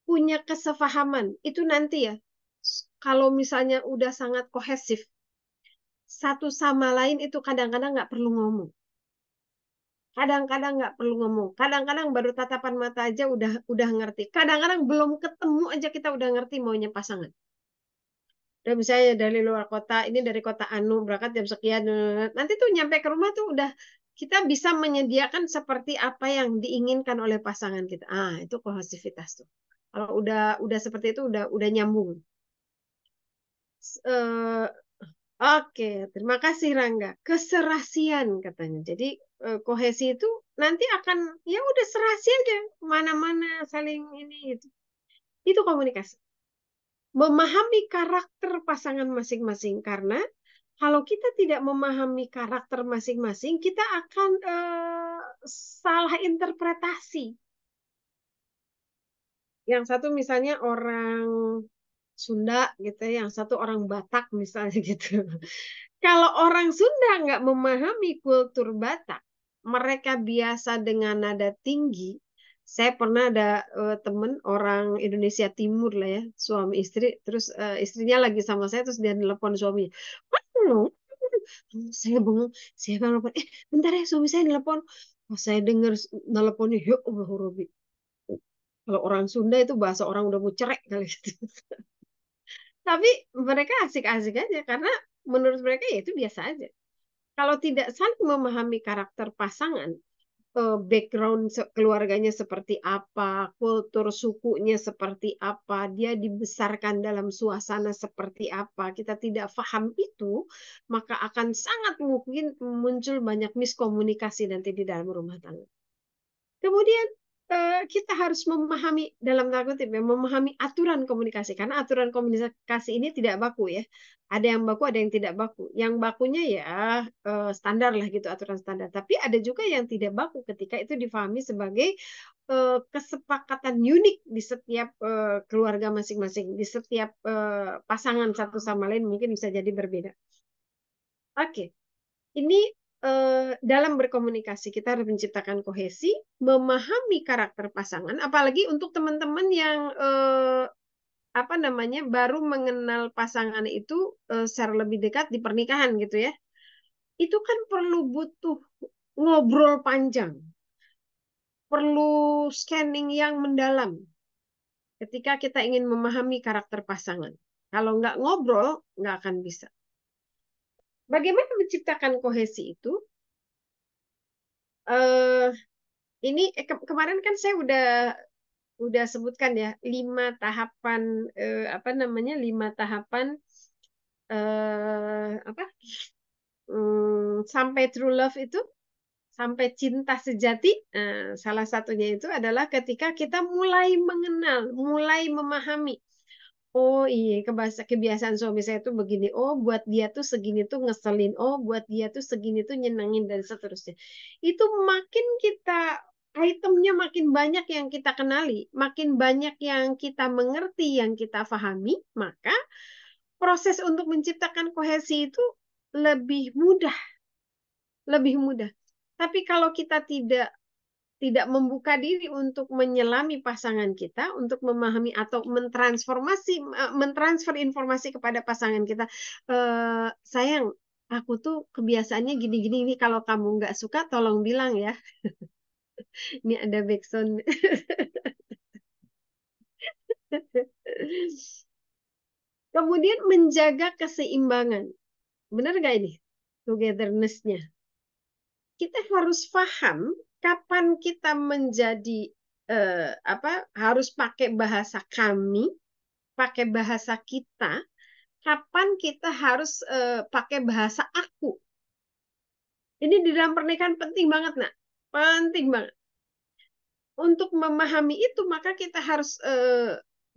punya kesefahaman. Itu nanti ya, kalau misalnya udah sangat kohesif, satu sama lain itu kadang-kadang nggak perlu ngomong. Kadang-kadang nggak perlu ngomong. Kadang-kadang baru tatapan mata aja udah ngerti. Kadang-kadang belum ketemu aja kita udah ngerti maunya pasangan. Dan misalnya dari luar kota, ini dari kota Anu berangkat jam sekian, nanti tuh nyampe ke rumah tuh udah kita bisa menyediakan seperti apa yang diinginkan oleh pasangan kita. Itu kohesivitas tuh. Kalau udah seperti itu udah nyambung. Eh, Oke, terima kasih Rangga. Keserasian katanya. Jadi kohesi itu nanti akan ya udah serasi aja, mana-mana saling ini gitu. Itu komunikasi. Memahami karakter pasangan masing-masing, karena kalau kita tidak memahami karakter masing-masing, kita akan salah interpretasi. Yang satu misalnya orang Sunda gitu, yang satu orang Batak misalnya gitu. Kalau orang Sunda nggak memahami kultur Batak, mereka biasa dengan nada tinggi. Saya pernah ada temen orang Indonesia Timur lah ya, suami istri, terus istrinya lagi sama saya, terus dia nelpon suaminya. "Halo." Saya bengong, saya nelpon, bentar ya suami saya nelpon. Pas saya dengar nelponnya, ya Allah Robi. Kalau orang Sunda itu bahasa orang udah mau cerai kali gitu. Tapi mereka asik-asik aja karena menurut mereka ya itu biasa aja. Kalau tidak saling memahami karakter pasangan, background keluarganya seperti apa, kultur sukunya seperti apa, dia dibesarkan dalam suasana seperti apa, kita tidak paham itu, maka akan sangat mungkin muncul banyak miskomunikasi nanti di dalam rumah tangga. Kemudian kita harus memahami dalam tanda kutip ya, memahami aturan komunikasi, karena aturan komunikasi ini tidak baku ya. Ada yang baku, ada yang tidak baku. Yang bakunya ya standar lah gitu, aturan standar. Tapi ada juga yang tidak baku ketika itu difahami sebagai kesepakatan unik di setiap keluarga masing-masing, di setiap pasangan satu sama lain mungkin bisa jadi berbeda. Oke, ini dalam berkomunikasi kita harus menciptakan kohesi, memahami karakter pasangan, apalagi untuk teman-teman yang apa namanya baru mengenal pasangan itu secara lebih dekat di pernikahan gitu ya. Itu kan perlu butuh ngobrol panjang, perlu scanning yang mendalam ketika kita ingin memahami karakter pasangan. Kalau nggak ngobrol, nggak akan bisa. Bagaimana menciptakan kohesi itu? Eh, ini kemarin kan saya udah sebutkan ya 5 tahapan apa namanya 5 tahapan apa sampai true love itu sampai cinta sejati. Salah satunya itu adalah ketika kita mulai mengenal, mulai memahami. Oh iya, kebiasaan suami saya tuh begini. Oh, buat dia tuh segini tuh ngeselin. Oh, buat dia tuh segini tuh nyenengin dan seterusnya. Itu makin kita itemnya makin banyak yang kita kenali, makin banyak yang kita mengerti, yang kita pahami, maka proses untuk menciptakan kohesi itu lebih mudah, lebih mudah. Tapi kalau kita tidak membuka diri untuk menyelami pasangan kita, untuk memahami atau mentransfer informasi kepada pasangan kita. Sayang, aku tuh kebiasaannya gini-gini, ini kalau kamu nggak suka, tolong bilang ya. Ini ada backsound. Kemudian menjaga keseimbangan. Benar nggak ini? Togetherness-nya. Kita harus paham kapan kita menjadi apa harus pakai bahasa kami, pakai bahasa kita, kapan kita harus pakai bahasa aku. Ini di dalam pernikahan penting banget, nak. Penting banget. Untuk memahami itu, maka kita harus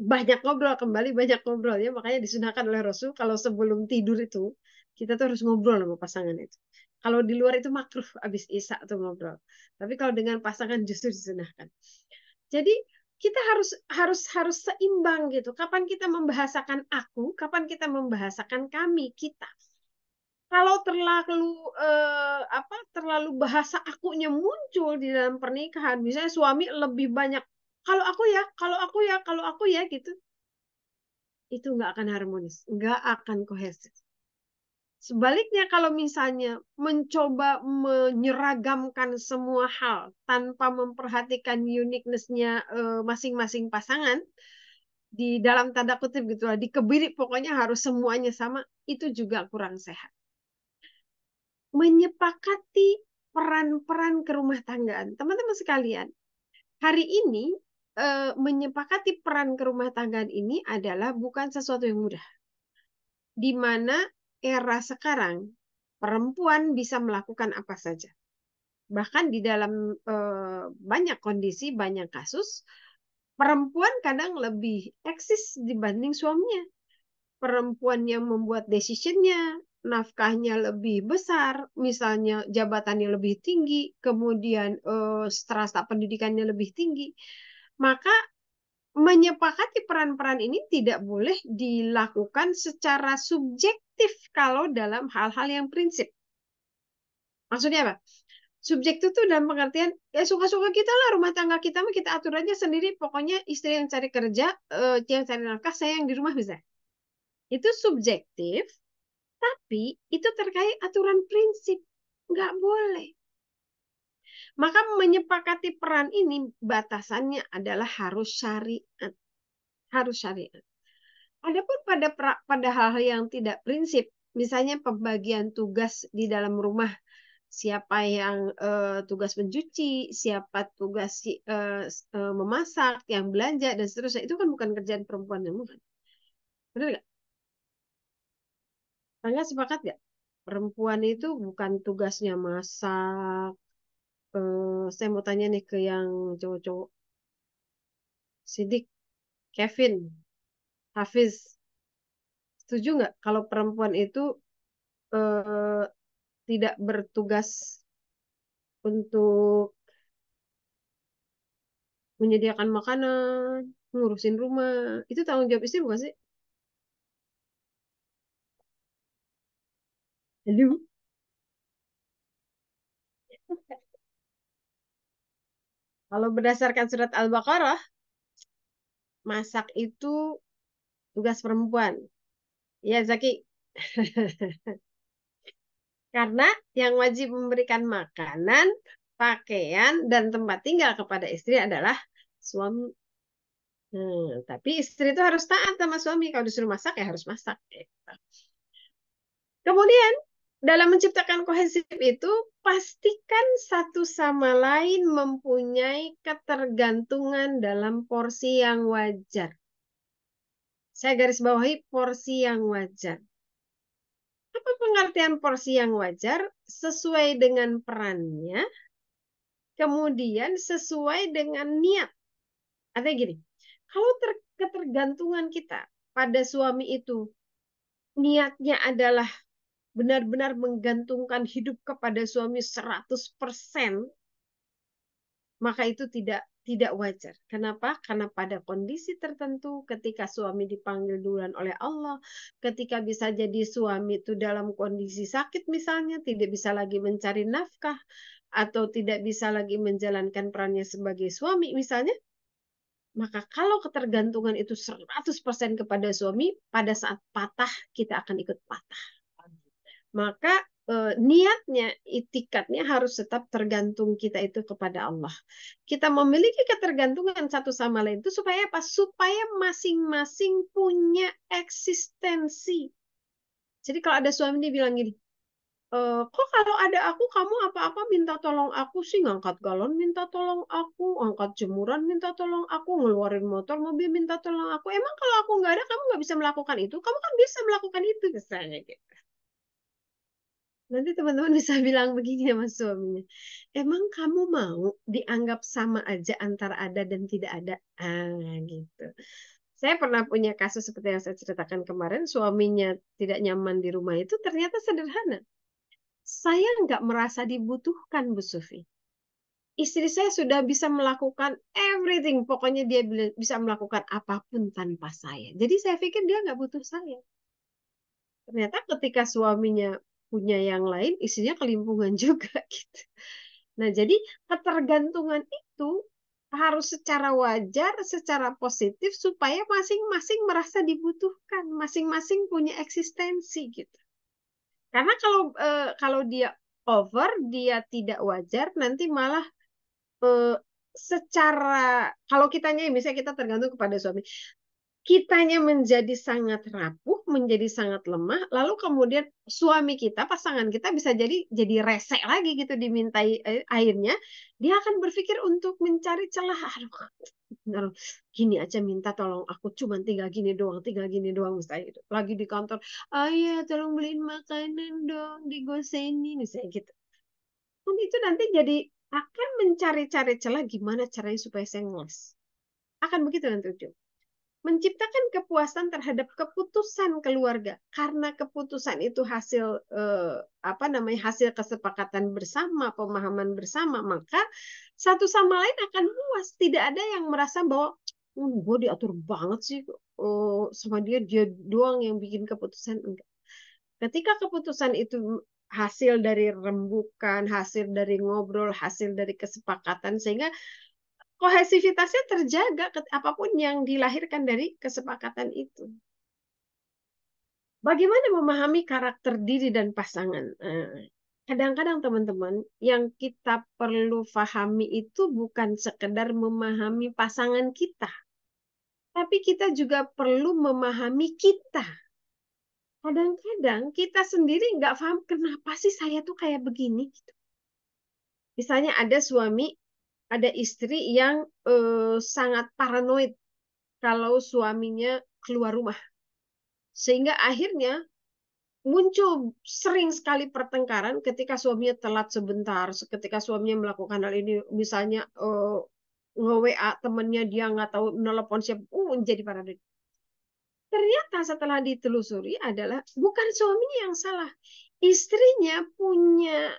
banyak ngobrol, kembali banyak ngobrol ya. Makanya disunahkan oleh Rasul, kalau sebelum tidur itu, kita tuh harus ngobrol sama pasangan itu. Kalau di luar itu makruh, habis isya tuh ngobrol. Tapi kalau dengan pasangan justru disunahkan. Jadi kita harus seimbang gitu. Kapan kita membahasakan aku, kapan kita membahasakan kami, kita. Kalau terlalu bahasa akunya muncul di dalam pernikahan, misalnya suami lebih banyak kalau aku ya, kalau aku ya, kalau aku ya gitu, itu nggak akan harmonis, nggak akan kohesif. Sebaliknya kalau misalnya mencoba menyeragamkan semua hal tanpa memperhatikan uniqueness-nya masing-masing pasangan, di dalam tanda kutip gitu lah, dikebiri pokoknya harus semuanya sama, itu juga kurang sehat. Menyepakati peran-peran kerumah tanggaan. Teman-teman sekalian, hari ini menyepakati peran kerumah tanggaan ini adalah bukan sesuatu yang mudah. Di mana era sekarang perempuan bisa melakukan apa saja. Bahkan di dalam banyak kondisi, banyak kasus, perempuan kadang lebih eksis dibanding suaminya. Perempuan yang membuat decision-nya, nafkahnya lebih besar, misalnya jabatannya lebih tinggi, kemudian strata pendidikannya lebih tinggi, maka menyepakati peran-peran ini tidak boleh dilakukan secara subjektif kalau dalam hal-hal yang prinsip. Maksudnya apa? Subjektif itu dalam pengertian ya suka-suka kita lah, rumah tangga kita mah kita atur aja sendiri, pokoknya istri yang cari kerja, yang cari nafkah, saya yang di rumah bisa. Itu subjektif, tapi itu terkait aturan prinsip. Nggak boleh. Maka menyepakati peran ini batasannya adalah harus syariat. Harus syariat. Adapun pada hal-hal yang tidak prinsip, misalnya pembagian tugas di dalam rumah, siapa yang tugas mencuci, siapa tugas memasak, yang belanja dan seterusnya, itu kan bukan kerjaan perempuan yang bukan. Benar nggak? Anda sepakat nggak? Perempuan itu bukan tugasnya masak. Saya mau tanya nih ke yang cowok-cowok. Sidik, Kevin, Hafiz, setuju nggak kalau perempuan itu eh, tidak bertugas untuk menyediakan makanan, ngurusin rumah. Itu tanggung jawab istri bukan sih? Halo? Kalau berdasarkan surat Al-Baqarah, masak itu tugas perempuan. Ya, Zaki. Karena yang wajib memberikan makanan, pakaian, dan tempat tinggal kepada istri adalah suami. Tapi istri itu harus taat sama suami. Kalau disuruh masak, ya harus masak. Gitu. Kemudian, dalam menciptakan kohesif itu, pastikan satu sama lain mempunyai ketergantungan dalam porsi yang wajar. Saya garis bawahi porsi yang wajar. Apa pengertian porsi yang wajar? Sesuai dengan perannya, kemudian sesuai dengan niat. Artinya gini, kalau ketergantungan kita pada suami itu, niatnya adalah benar-benar menggantungkan hidup kepada suami 100%, maka itu tidak wajar. Kenapa? Karena pada kondisi tertentu, ketika suami dipanggil duluan oleh Allah, ketika bisa jadi suami itu dalam kondisi sakit misalnya, tidak bisa lagi mencari nafkah, atau tidak bisa lagi menjalankan perannya sebagai suami misalnya, maka kalau ketergantungan itu 100% kepada suami, pada saat patah, kita akan ikut patah. Maka niatnya, itikadnya harus tetap tergantung kita itu kepada Allah. Kita memiliki ketergantungan satu sama lain itu supaya apa? Supaya masing-masing punya eksistensi. Jadi kalau ada suami dia bilang gini, kok kalau ada aku, kamu apa-apa minta tolong aku sih, ngangkat galon minta tolong aku, angkat jemuran minta tolong aku, ngeluarin motor mobil minta tolong aku. Emang kalau aku nggak ada, kamu nggak bisa melakukan itu? Kamu kan bisa melakukan itu, misalnya gitu. Nanti teman-teman bisa bilang begini sama suaminya, emang kamu mau dianggap sama aja antara ada dan tidak ada? Gitu. Saya pernah punya kasus seperti yang saya ceritakan kemarin, suaminya tidak nyaman di rumah itu ternyata sederhana. Saya nggak merasa dibutuhkan, Bu Sufi. Istri saya sudah bisa melakukan everything. Pokoknya dia bisa melakukan apapun tanpa saya. Jadi saya pikir dia nggak butuh saya. Ternyata ketika suaminya punya yang lain, istrinya kelimpungan juga gitu. Nah, jadi ketergantungan itu harus secara wajar, secara positif supaya masing-masing merasa dibutuhkan, masing-masing punya eksistensi gitu. Karena kalau dia over, dia tidak wajar, nanti malah secara kalau kitanya misalnya kita tergantung kepada suami, kitanya menjadi sangat rapuh, menjadi sangat lemah, lalu kemudian suami kita, pasangan kita bisa jadi resek lagi gitu dimintai airnya, dia akan berpikir untuk mencari celah. Aduh, gini aja minta tolong aku cuma tinggal gini doang misalnya gitu. Lagi di kantor, ayah tolong beliin makanan dong, digoseni misalnya gitu. Itu nanti jadi akan mencari-cari celah gimana caranya supaya saya ngeles. Akan begitu nanti ujung. Menciptakan kepuasan terhadap keputusan keluarga, karena keputusan itu hasil hasil kesepakatan bersama, pemahaman bersama, maka satu sama lain akan puas. Tidak ada yang merasa bahwa gue diatur banget sih, sama dia doang yang bikin keputusan. Enggak. Ketika keputusan itu hasil dari rembukan, hasil dari ngobrol, hasil dari kesepakatan, sehingga kohesivitasnya terjaga apapun yang dilahirkan dari kesepakatan itu. Bagaimana memahami karakter diri dan pasangan? Kadang-kadang teman-teman, yang kita perlu pahami itu bukan sekedar memahami pasangan kita, tapi kita juga perlu memahami kita. Kadang-kadang kita sendiri nggak paham kenapa sih saya tuh kayak begini. Gitu. Misalnya ada suami, ada istri yang sangat paranoid kalau suaminya keluar rumah. Sehingga akhirnya muncul sering sekali pertengkaran ketika suaminya telat sebentar, ketika suaminya melakukan hal ini, misalnya nge-WA temennya dia nggak tahu nelpon siapa, jadi paranoid. Ternyata setelah ditelusuri adalah bukan suaminya yang salah. Istrinya punya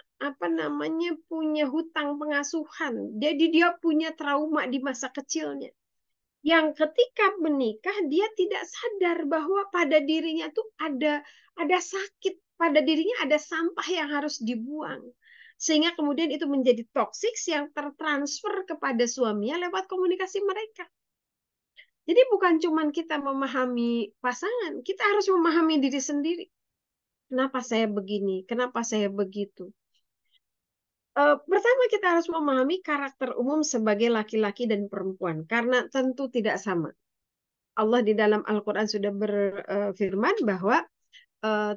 punya hutang pengasuhan. Jadi dia punya trauma di masa kecilnya. Yang ketika menikah dia tidak sadar bahwa pada dirinya tuh ada sakit, pada dirinya ada sampah yang harus dibuang. Sehingga kemudian itu menjadi toksik yang tertransfer kepada suaminya lewat komunikasi mereka. Jadi bukan cuma kita memahami pasangan, kita harus memahami diri sendiri. Kenapa saya begini? Kenapa saya begitu? Pertama kita harus memahami karakter umum sebagai laki-laki dan perempuan. Karena tentu tidak sama. Allah di dalam Al-Quran sudah berfirman bahwa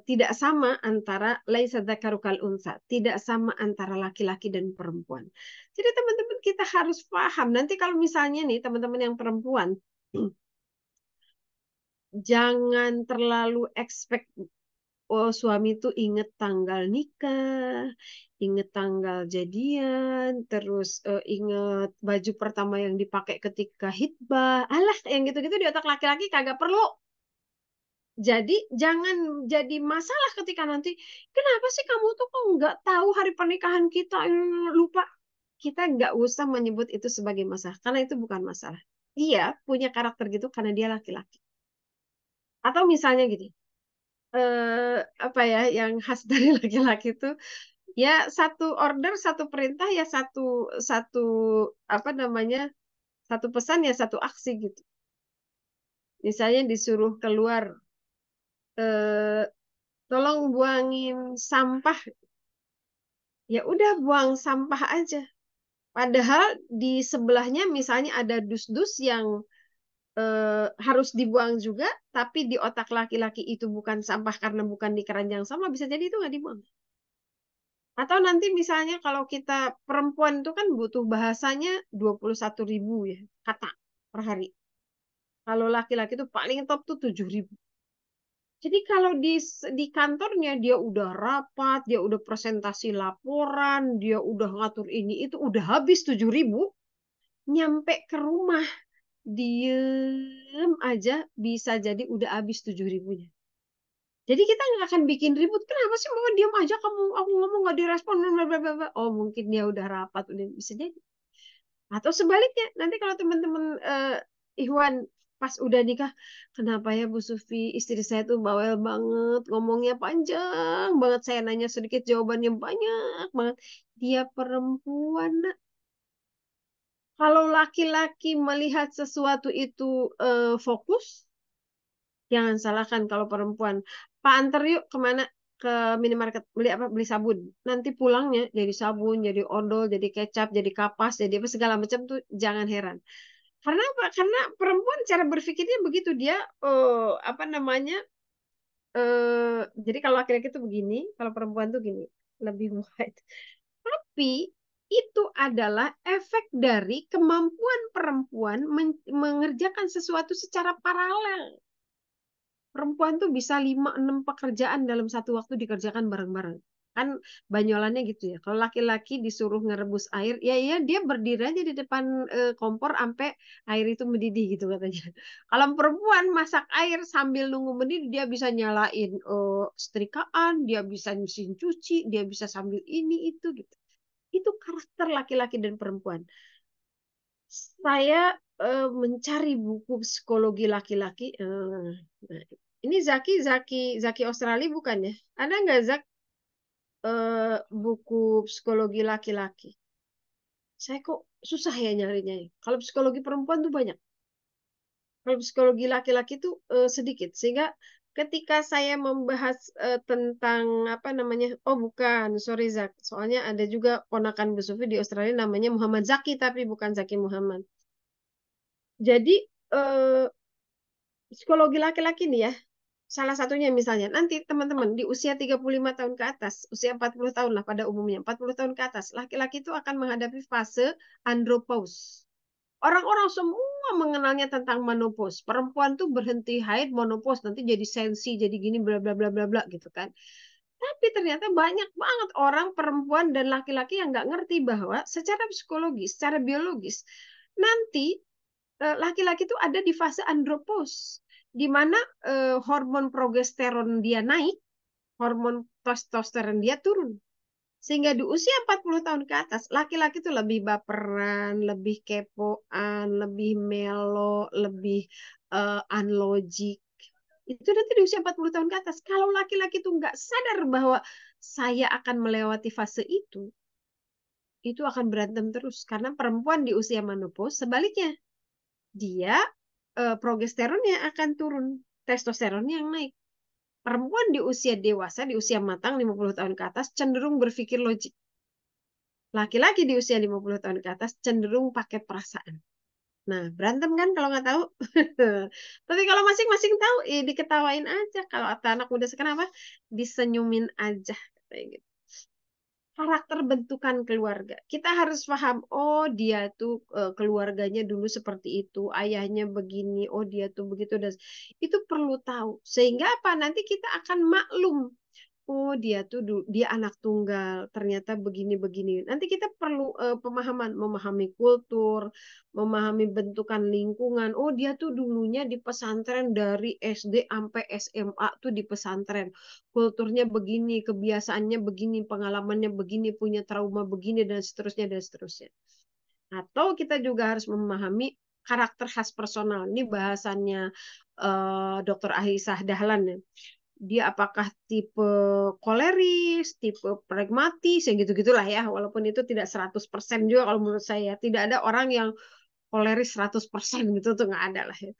tidak sama antara laisa dzakaru kal unsa, tidak sama antara laki-laki dan perempuan. Jadi teman-teman kita harus paham. Nanti kalau misalnya nih teman-teman yang perempuan jangan terlalu expect suami itu inget tanggal nikah, inget tanggal jadian, terus inget baju pertama yang dipakai ketika hitbah. Alah, yang gitu-gitu di otak laki-laki kagak perlu. Jadi jangan jadi masalah ketika nanti, kenapa sih kamu tuh kok nggak tahu hari pernikahan kita, lupa. Kita nggak usah menyebut itu sebagai masalah, karena itu bukan masalah. Dia punya karakter gitu karena dia laki-laki. Atau misalnya gini, apa ya yang khas dari laki-laki itu ya satu order satu perintah ya satu satu apa namanya satu pesan ya satu aksi gitu. Misalnya disuruh keluar, eh, tolong buangin sampah, ya udah buang sampah aja. Padahal di sebelahnya misalnya ada dus-dus yang harus dibuang juga, tapi di otak laki-laki itu bukan sampah karena bukan di keranjang sama, bisa jadi itu nggak dibuang. Atau nanti misalnya kalau kita perempuan itu kan butuh bahasanya 21.000 ya kata per hari. Kalau laki-laki itu paling top tuh 7.000. Jadi kalau di kantornya dia udah rapat, dia udah presentasi laporan, dia udah ngatur ini itu udah habis 7.000, nyampe ke rumah diem aja bisa jadi udah habis 7.000-nya. Jadi kita nggak akan bikin ribut. Kenapa sih mama diam aja kamu aku ngomong nggak direspon bla bla bla bla. Oh mungkin dia udah rapat udah bisa jadi. Atau sebaliknya nanti kalau teman-teman Ikhwan pas udah nikah, kenapa ya Bu Sufi istri saya tuh bawel banget, ngomongnya panjang banget, saya nanya sedikit jawabannya banyak banget. Dia perempuan, Nak. Kalau laki-laki melihat sesuatu itu fokus, jangan salahkan kalau perempuan. Pak antar yuk kemana? Ke minimarket beli apa? Beli sabun. Nanti pulangnya jadi sabun, jadi odol, jadi kecap, jadi kapas, jadi apa segala macam tuh jangan heran. Karena apa? Karena perempuan cara berpikirnya begitu dia apa namanya? Jadi kalau laki-laki itu begini, kalau perempuan tuh gini, lebih wide. Tapi itu adalah efek dari kemampuan perempuan mengerjakan sesuatu secara paralel. Perempuan tuh bisa 5-6 pekerjaan dalam satu waktu dikerjakan bareng-bareng. Kan banyolannya gitu ya. Kalau laki-laki disuruh ngerebus air, ya iya dia berdiri aja di depan kompor sampai air itu mendidih gitu katanya. Kalau perempuan masak air sambil nunggu mendidih, dia bisa nyalain setrikaan, dia bisa mesin cuci, dia bisa sambil ini itu gitu. Itu karakter laki-laki dan perempuan. Saya mencari buku psikologi laki-laki. Nah, ini Zaki Australia bukan ya? Ada nggak Zak buku psikologi laki-laki? Saya kok susah ya nyarinya. Kalau psikologi perempuan tuh banyak. Kalau psikologi laki-laki tuh sedikit. Sehingga ketika saya membahas tentang apa namanya, oh bukan, sorry Zak. Soalnya ada juga ponakan Bu Sufi di Australia namanya Muhammad Zaki tapi bukan Zaki Muhammad. Jadi eh, psikologi laki-laki nih ya. Salah satunya misalnya, nanti teman-teman di usia 35 tahun ke atas, usia 40 tahun lah pada umumnya, 40 tahun ke atas, laki-laki itu akan menghadapi fase andropause. Orang-orang semua mengenalnya tentang menopause. Perempuan tuh berhenti haid, menopause, nanti jadi sensi, jadi gini, bla bla bla bla bla gitu kan. Tapi ternyata banyak banget orang perempuan dan laki-laki yang nggak ngerti bahwa secara psikologis, secara biologis, nanti laki-laki itu ada di fase andropause. di mana hormon progesteron dia naik, hormon testosteron dia turun. Sehingga di usia 40 tahun ke atas, laki-laki itu lebih baperan, lebih kepoan, lebih melo, lebih unlogic. Itu nanti di usia 40 tahun ke atas. Kalau laki-laki itu nggak sadar bahwa saya akan melewati fase itu akan berantem terus. Karena perempuan di usia menopause, sebaliknya, dia progesteronnya akan turun, testosteronnya yang naik. Perempuan di usia dewasa, di usia matang 50 tahun ke atas cenderung berpikir logik. Laki-laki di usia 50 tahun ke atas cenderung pakai perasaan. Nah, berantem kan kalau nggak tahu. Tapi kalau masing-masing tahu, diketawain aja. Kalau anak muda sekarang apa? Disenyumin aja. Kayak gitu. Karakter bentukan keluarga. Kita harus paham, oh dia tuh keluarganya dulu seperti itu, ayahnya begini, oh dia tuh begitu. Dan itu perlu tahu. Sehingga apa? Nanti kita akan maklum. Oh dia tuh dia anak tunggal, ternyata begini-begini. Nanti kita perlu pemahaman, memahami kultur, memahami bentukan lingkungan. Oh dia tuh dulunya di pesantren dari SD sampai SMA tuh di pesantren. Kulturnya begini, kebiasaannya begini, pengalamannya begini, punya trauma begini dan seterusnya dan seterusnya. Atau kita juga harus memahami karakter khas personal. Ini bahasannya Dr. Aisyah Dahlan ya. Dia apakah tipe koleris, tipe pragmatis, yang gitu-gitulah ya. Walaupun itu tidak 100% juga kalau menurut saya. Tidak ada orang yang koleris 100% gitu tuh nggak ada lah ya.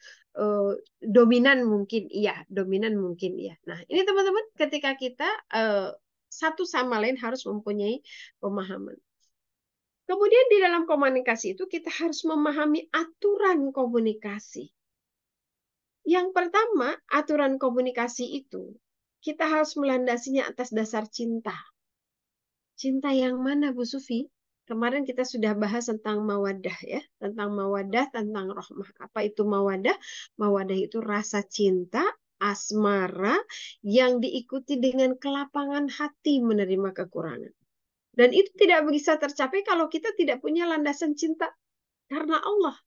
Dominan mungkin iya, dominan mungkin iya. Nah, ini teman-teman ketika kita satu sama lain harus mempunyai pemahaman. Kemudian di dalam komunikasi itu kita harus memahami aturan komunikasi. Yang pertama, aturan komunikasi itu kita harus melandasinya atas dasar cinta. Cinta yang mana, Bu Sufi? Kemarin kita sudah bahas tentang mawadah ya, tentang mawadah, tentang rahmah. Apa itu mawadah? Mawadah itu rasa cinta, asmara yang diikuti dengan kelapangan hati menerima kekurangan. Dan itu tidak bisa tercapai kalau kita tidak punya landasan cinta karena Allah.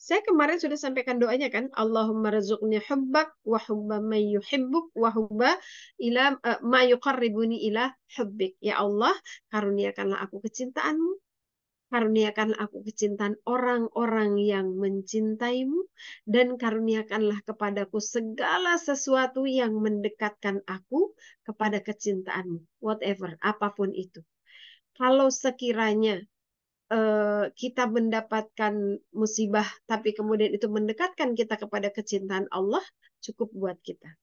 Saya kemarin sudah sampaikan doanya kan, Allahumma razuqni hubbak wa hubba man yuhibbuk wa hubba ila ma yuqarribuni ila hubbik. Ya Allah, karuniakanlah aku kecintaanmu, karuniakanlah aku kecintaan orang-orang yang mencintaimu, dan karuniakanlah kepadaku segala sesuatu yang mendekatkan aku kepada kecintaanmu. Whatever, apapun itu. Kalau sekiranya kita mendapatkan musibah, tapi kemudian itu mendekatkan kita kepada kecintaan Allah, cukup buat kita.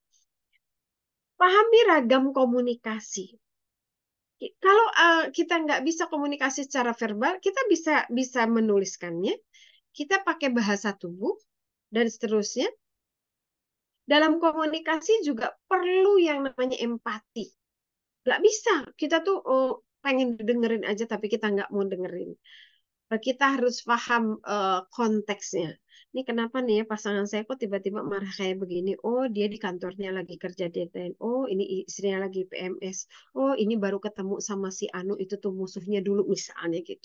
Pahami ragam komunikasi. Kalau kita nggak bisa komunikasi secara verbal, kita bisa menuliskannya. Kita pakai bahasa tubuh dan seterusnya. Dalam komunikasi juga perlu yang namanya empati. Nggak bisa. Kita tuh pengen dengerin aja, tapi kita nggak mau dengerin. Kita harus paham konteksnya. Ini kenapa nih ya pasangan saya kok tiba-tiba marah kayak begini? Oh, dia di kantornya lagi kerja deadline. Oh, ini istrinya lagi PMS. Oh, ini baru ketemu sama si Anu itu tuh musuhnya dulu misalnya gitu.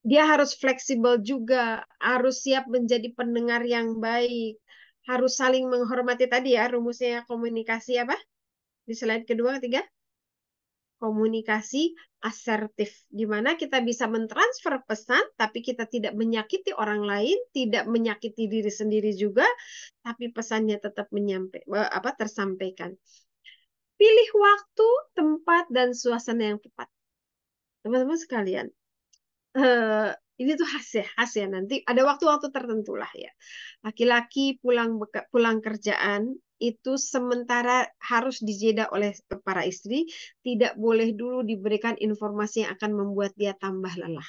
Dia harus fleksibel juga, harus siap menjadi pendengar yang baik, harus saling menghormati tadi ya rumusnya komunikasi apa? Di slide kedua, ketiga. Komunikasi asertif, di mana kita bisa mentransfer pesan, tapi kita tidak menyakiti orang lain, tidak menyakiti diri sendiri juga, tapi pesannya tetap tersampaikan. Pilih waktu, tempat, dan suasana yang tepat. Teman-teman sekalian, ini tuh khas ya. Nanti ada waktu-waktu tertentu lah ya. Laki-laki pulang kerjaan, itu sementara harus dijeda oleh para istri, tidak boleh dulu diberikan informasi yang akan membuat dia tambah lelah.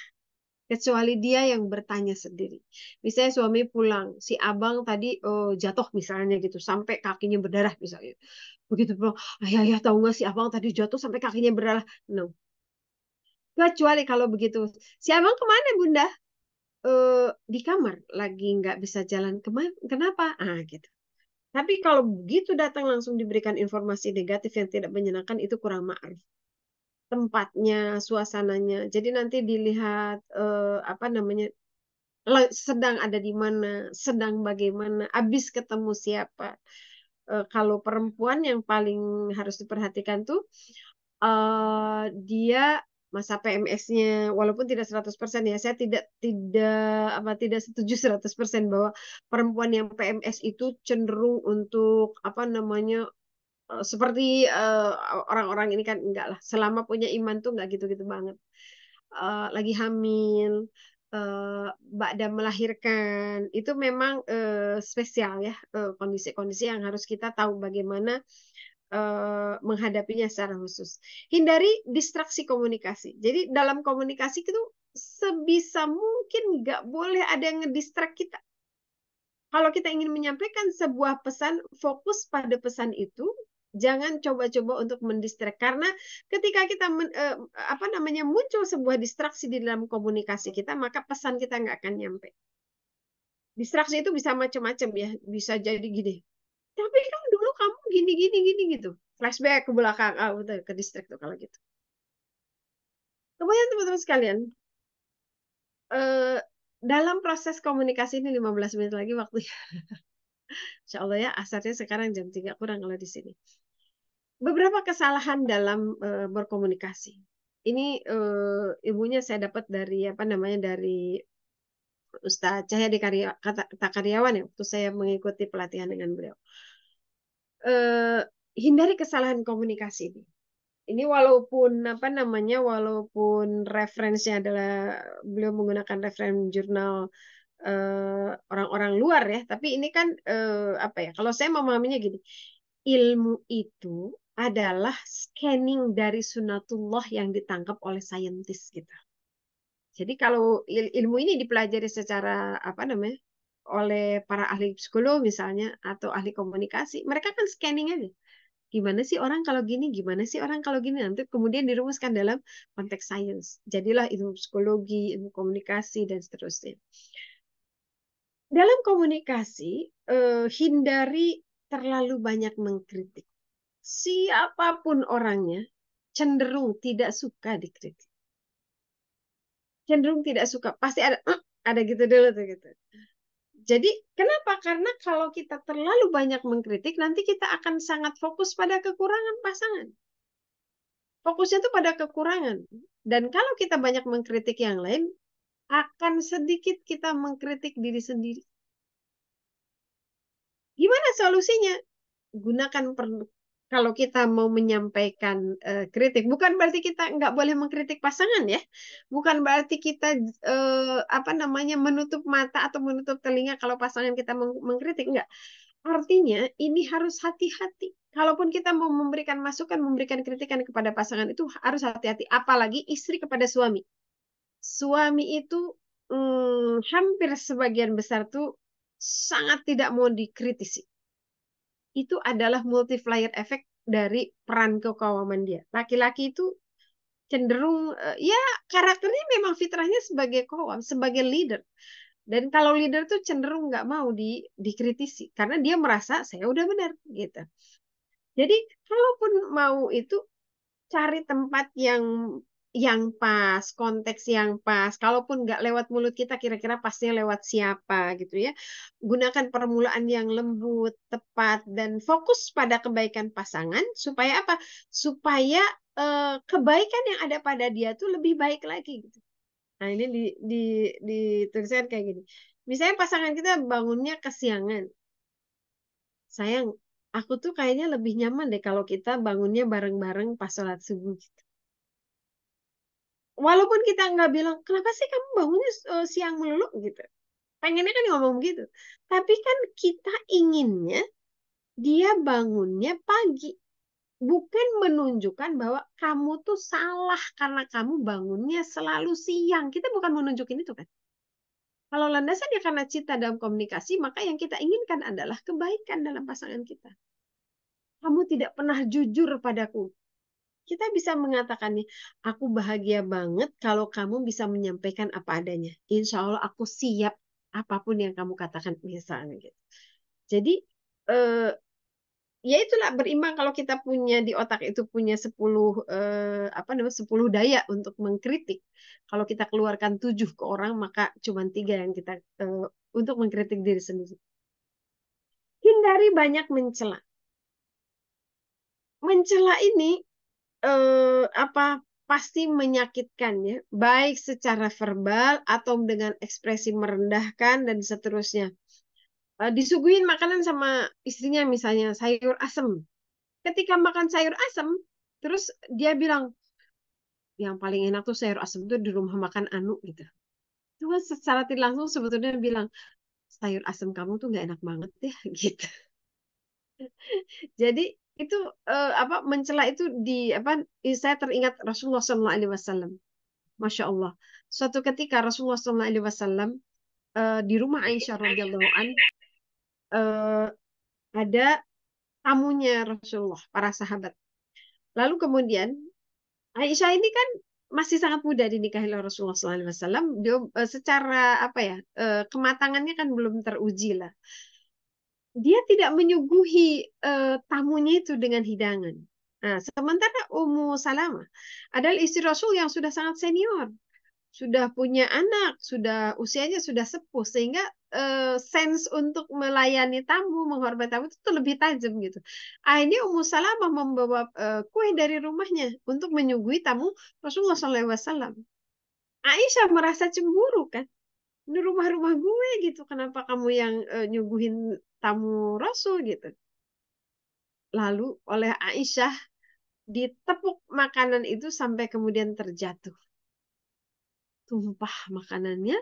Kecuali dia yang bertanya sendiri. Misalnya suami pulang, si abang tadi jatuh misalnya gitu, sampai kakinya berdarah misalnya. Begitu pulang, ayah tahu nggak si abang tadi jatuh sampai kakinya berdarah? No. Kecuali kalau begitu, si abang kemana bunda? Di kamar, lagi nggak bisa jalan. Kenapa? Gitu. Tapi kalau begitu datang langsung diberikan informasi negatif yang tidak menyenangkan, itu kurang ma'ruf. Tempatnya, suasananya. Jadi nanti dilihat sedang ada di mana, sedang bagaimana, habis ketemu siapa. Kalau perempuan yang paling harus diperhatikan tuh dia masa PMS-nya walaupun tidak 100% ya, saya tidak setuju 100% bahwa perempuan yang PMS itu cenderung untuk apa namanya seperti orang-orang ini kan enggak lah, selama punya iman tuh enggak gitu-gitu banget. Lagi hamil, ba'da melahirkan itu memang spesial ya, kondisi-kondisi yang harus kita tahu bagaimana menghadapinya secara khusus. Hindari distraksi komunikasi. Jadi dalam komunikasi itu sebisa mungkin nggak boleh ada yang ngedistract kita. Kalau kita ingin menyampaikan sebuah pesan, fokus pada pesan itu. Jangan coba-coba untuk mendistract, karena ketika kita muncul sebuah distraksi di dalam komunikasi kita, maka pesan kita nggak akan nyampe. Distraksi itu bisa macam-macam ya, bisa jadi gini. Tapi kan dulu kamu gini gini gini gitu. Flashback ke belakang, udah ke distract tuh kalau gitu. Kemudian teman-teman sekalian, dalam proses komunikasi ini 15 menit lagi waktunya. Insya Allah ya, asarnya sekarang jam 3 kurang kalau di sini. Beberapa kesalahan dalam berkomunikasi. Ini ilmunya saya dapat dari apa namanya dari Ustadz Cahyadi Karyawan ya, waktu saya mengikuti pelatihan dengan beliau. Hindari kesalahan komunikasi ini. Ini walaupun apa namanya, walaupun referensinya adalah beliau menggunakan referensi jurnal orang-orang luar ya, tapi ini kan apa ya? Kalau saya memahaminya gini, ilmu itu adalah scanning dari sunatullah yang ditangkap oleh saintis kita. Jadi kalau ilmu ini dipelajari secara apa namanya oleh para ahli psikolog misalnya atau ahli komunikasi, mereka kan scanning aja. Gimana sih orang kalau gini, gimana sih orang kalau gini, nanti kemudian dirumuskan dalam konteks sains. Jadilah ilmu psikologi, ilmu komunikasi, dan seterusnya. Dalam komunikasi, hindari terlalu banyak mengkritik. Siapapun orangnya, cenderung tidak suka dikritik. Cenderung tidak suka. Pasti ada gitu dulu tuh gitu. Jadi kenapa? Karena kalau kita terlalu banyak mengkritik, nanti kita akan sangat fokus pada kekurangan pasangan. Fokusnya itu pada kekurangan. Dan kalau kita banyak mengkritik yang lain, akan sedikit kita mengkritik diri sendiri. Gimana solusinya? Gunakan kalau kita mau menyampaikan kritik, bukan berarti kita nggak boleh mengkritik pasangan ya, bukan berarti kita apa namanya menutup mata atau menutup telinga kalau pasangan kita mengkritik, enggak. Artinya ini harus hati-hati. Kalaupun kita mau memberikan masukan, memberikan kritikan kepada pasangan itu harus hati-hati. Apalagi istri kepada suami. Suami itu hampir sebagian besar tuh sangat tidak mau dikritisi. Itu adalah multiplier effect dari peran kekawaman dia. Laki-laki itu cenderung ya karakternya memang fitrahnya sebagai kawam, sebagai leader. Dan kalau leader tuh cenderung nggak mau dikritisi karena dia merasa saya udah benar gitu. Jadi kalaupun mau itu cari tempat yang pas, konteks yang pas. Kalaupun nggak lewat mulut kita, kira-kira pasnya lewat siapa gitu ya. Gunakan permulaan yang lembut, tepat, dan fokus pada kebaikan pasangan. Supaya apa? Supaya kebaikan yang ada pada dia tuh lebih baik lagi gitu. Nah ini dituliskan kayak gini. Misalnya pasangan kita bangunnya kesiangan. Sayang, aku tuh kayaknya lebih nyaman deh kalau kita bangunnya bareng-bareng pas sholat subuh gitu. Walaupun kita nggak bilang, kenapa sih kamu bangunnya siang melulu gitu. Pengennya kan ngomong gitu. Tapi kan kita inginnya dia bangunnya pagi. Bukan menunjukkan bahwa kamu tuh salah karena kamu bangunnya selalu siang. Kita bukan menunjukin itu kan. Kalau landasannya karena cinta dalam komunikasi, maka yang kita inginkan adalah kebaikan dalam pasangan kita. Kamu tidak pernah jujur padaku. Kita bisa mengatakan nih, aku bahagia banget kalau kamu bisa menyampaikan apa adanya. Insya Allah aku siap apapun yang kamu katakan misalnya gitu. Jadi ya itulah berimbang kalau kita punya di otak itu punya 10 10 daya untuk mengkritik. Kalau kita keluarkan 7 ke orang, maka cuma 3 yang kita untuk mengkritik diri sendiri. Hindari banyak mencela. Mencela ini pasti menyakitkan ya, baik secara verbal atau dengan ekspresi merendahkan dan seterusnya. Disuguhin makanan sama istrinya misalnya sayur asem. Ketika makan sayur asem, terus dia bilang yang paling enak tuh sayur asem tuh di rumah makan Anu gitu. Itu kan secara tidak langsung sebetulnya bilang sayur asem kamu tuh nggak enak banget ya gitu. Jadi itu mencela itu saya teringat Rasulullah SAW. Masya Allah. Suatu ketika Rasulullah SAW di rumah Aisyah radhiyallahu an ada tamunya Rasulullah, para sahabat. Lalu kemudian Aisyah ini kan masih sangat muda dinikahi oleh Rasulullah SAW. Dia secara kematangannya kan belum teruji lah. Dia tidak menyuguhi tamunya itu dengan hidangan. Nah, sementara Ummu Salamah adalah istri Rasul yang sudah sangat senior, sudah punya anak, sudah usianya sudah sepuh, sehingga sense untuk melayani tamu, menghormati tamu itu lebih tajam gitu. Akhirnya Ummu Salamah membawa kue dari rumahnya untuk menyuguhi tamu Rasulullah SAW. Aisyah merasa cemburu kan, ini rumah-rumah gue gitu, kenapa kamu yang nyuguhin tamu Rasul gitu. Lalu oleh Aisyah ditepuk makanan itu sampai kemudian terjatuh. Tumpah makanannya,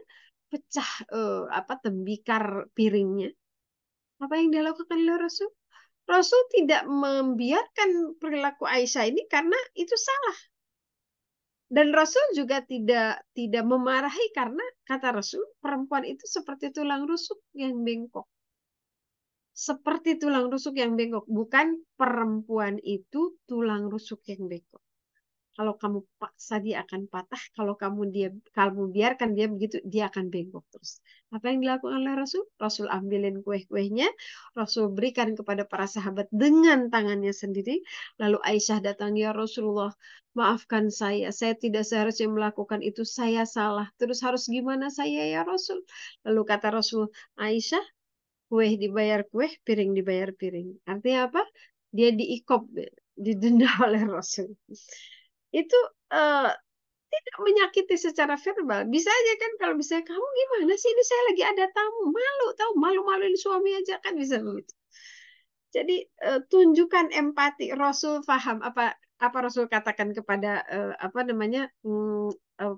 pecah tembikar piringnya. Apa yang dilakukan oleh Rasul? Rasul tidak membiarkan perilaku Aisyah ini karena itu salah. Dan Rasul juga tidak memarahi karena kata Rasul perempuan itu seperti tulang rusuk yang bengkok. Seperti tulang rusuk yang bengkok, bukan perempuan itu tulang rusuk yang bengkok. Kalau kamu paksa dia akan patah, kalau biarkan dia begitu, dia akan bengkok terus. Apa yang dilakukan oleh Rasul? Rasul ambilin kue-kuehnya, Rasul berikan kepada para sahabat dengan tangannya sendiri. Lalu Aisyah datang, ya Rasulullah, maafkan saya tidak seharusnya melakukan itu, saya salah. Terus harus gimana saya ya Rasul? Lalu kata Rasul, Aisyah, kue dibayar kue, piring dibayar piring. Artinya apa? Dia diikop, didenda oleh Rasul. Itu eh, tidak menyakiti secara verbal. Bisa aja kan kalau misalnya kamu gimana sih, ini saya lagi ada tamu, malu tahu, malu-maluin suami aja kan bisa begitu. Jadi tunjukkan empati. Rasul paham apa Rasul katakan kepada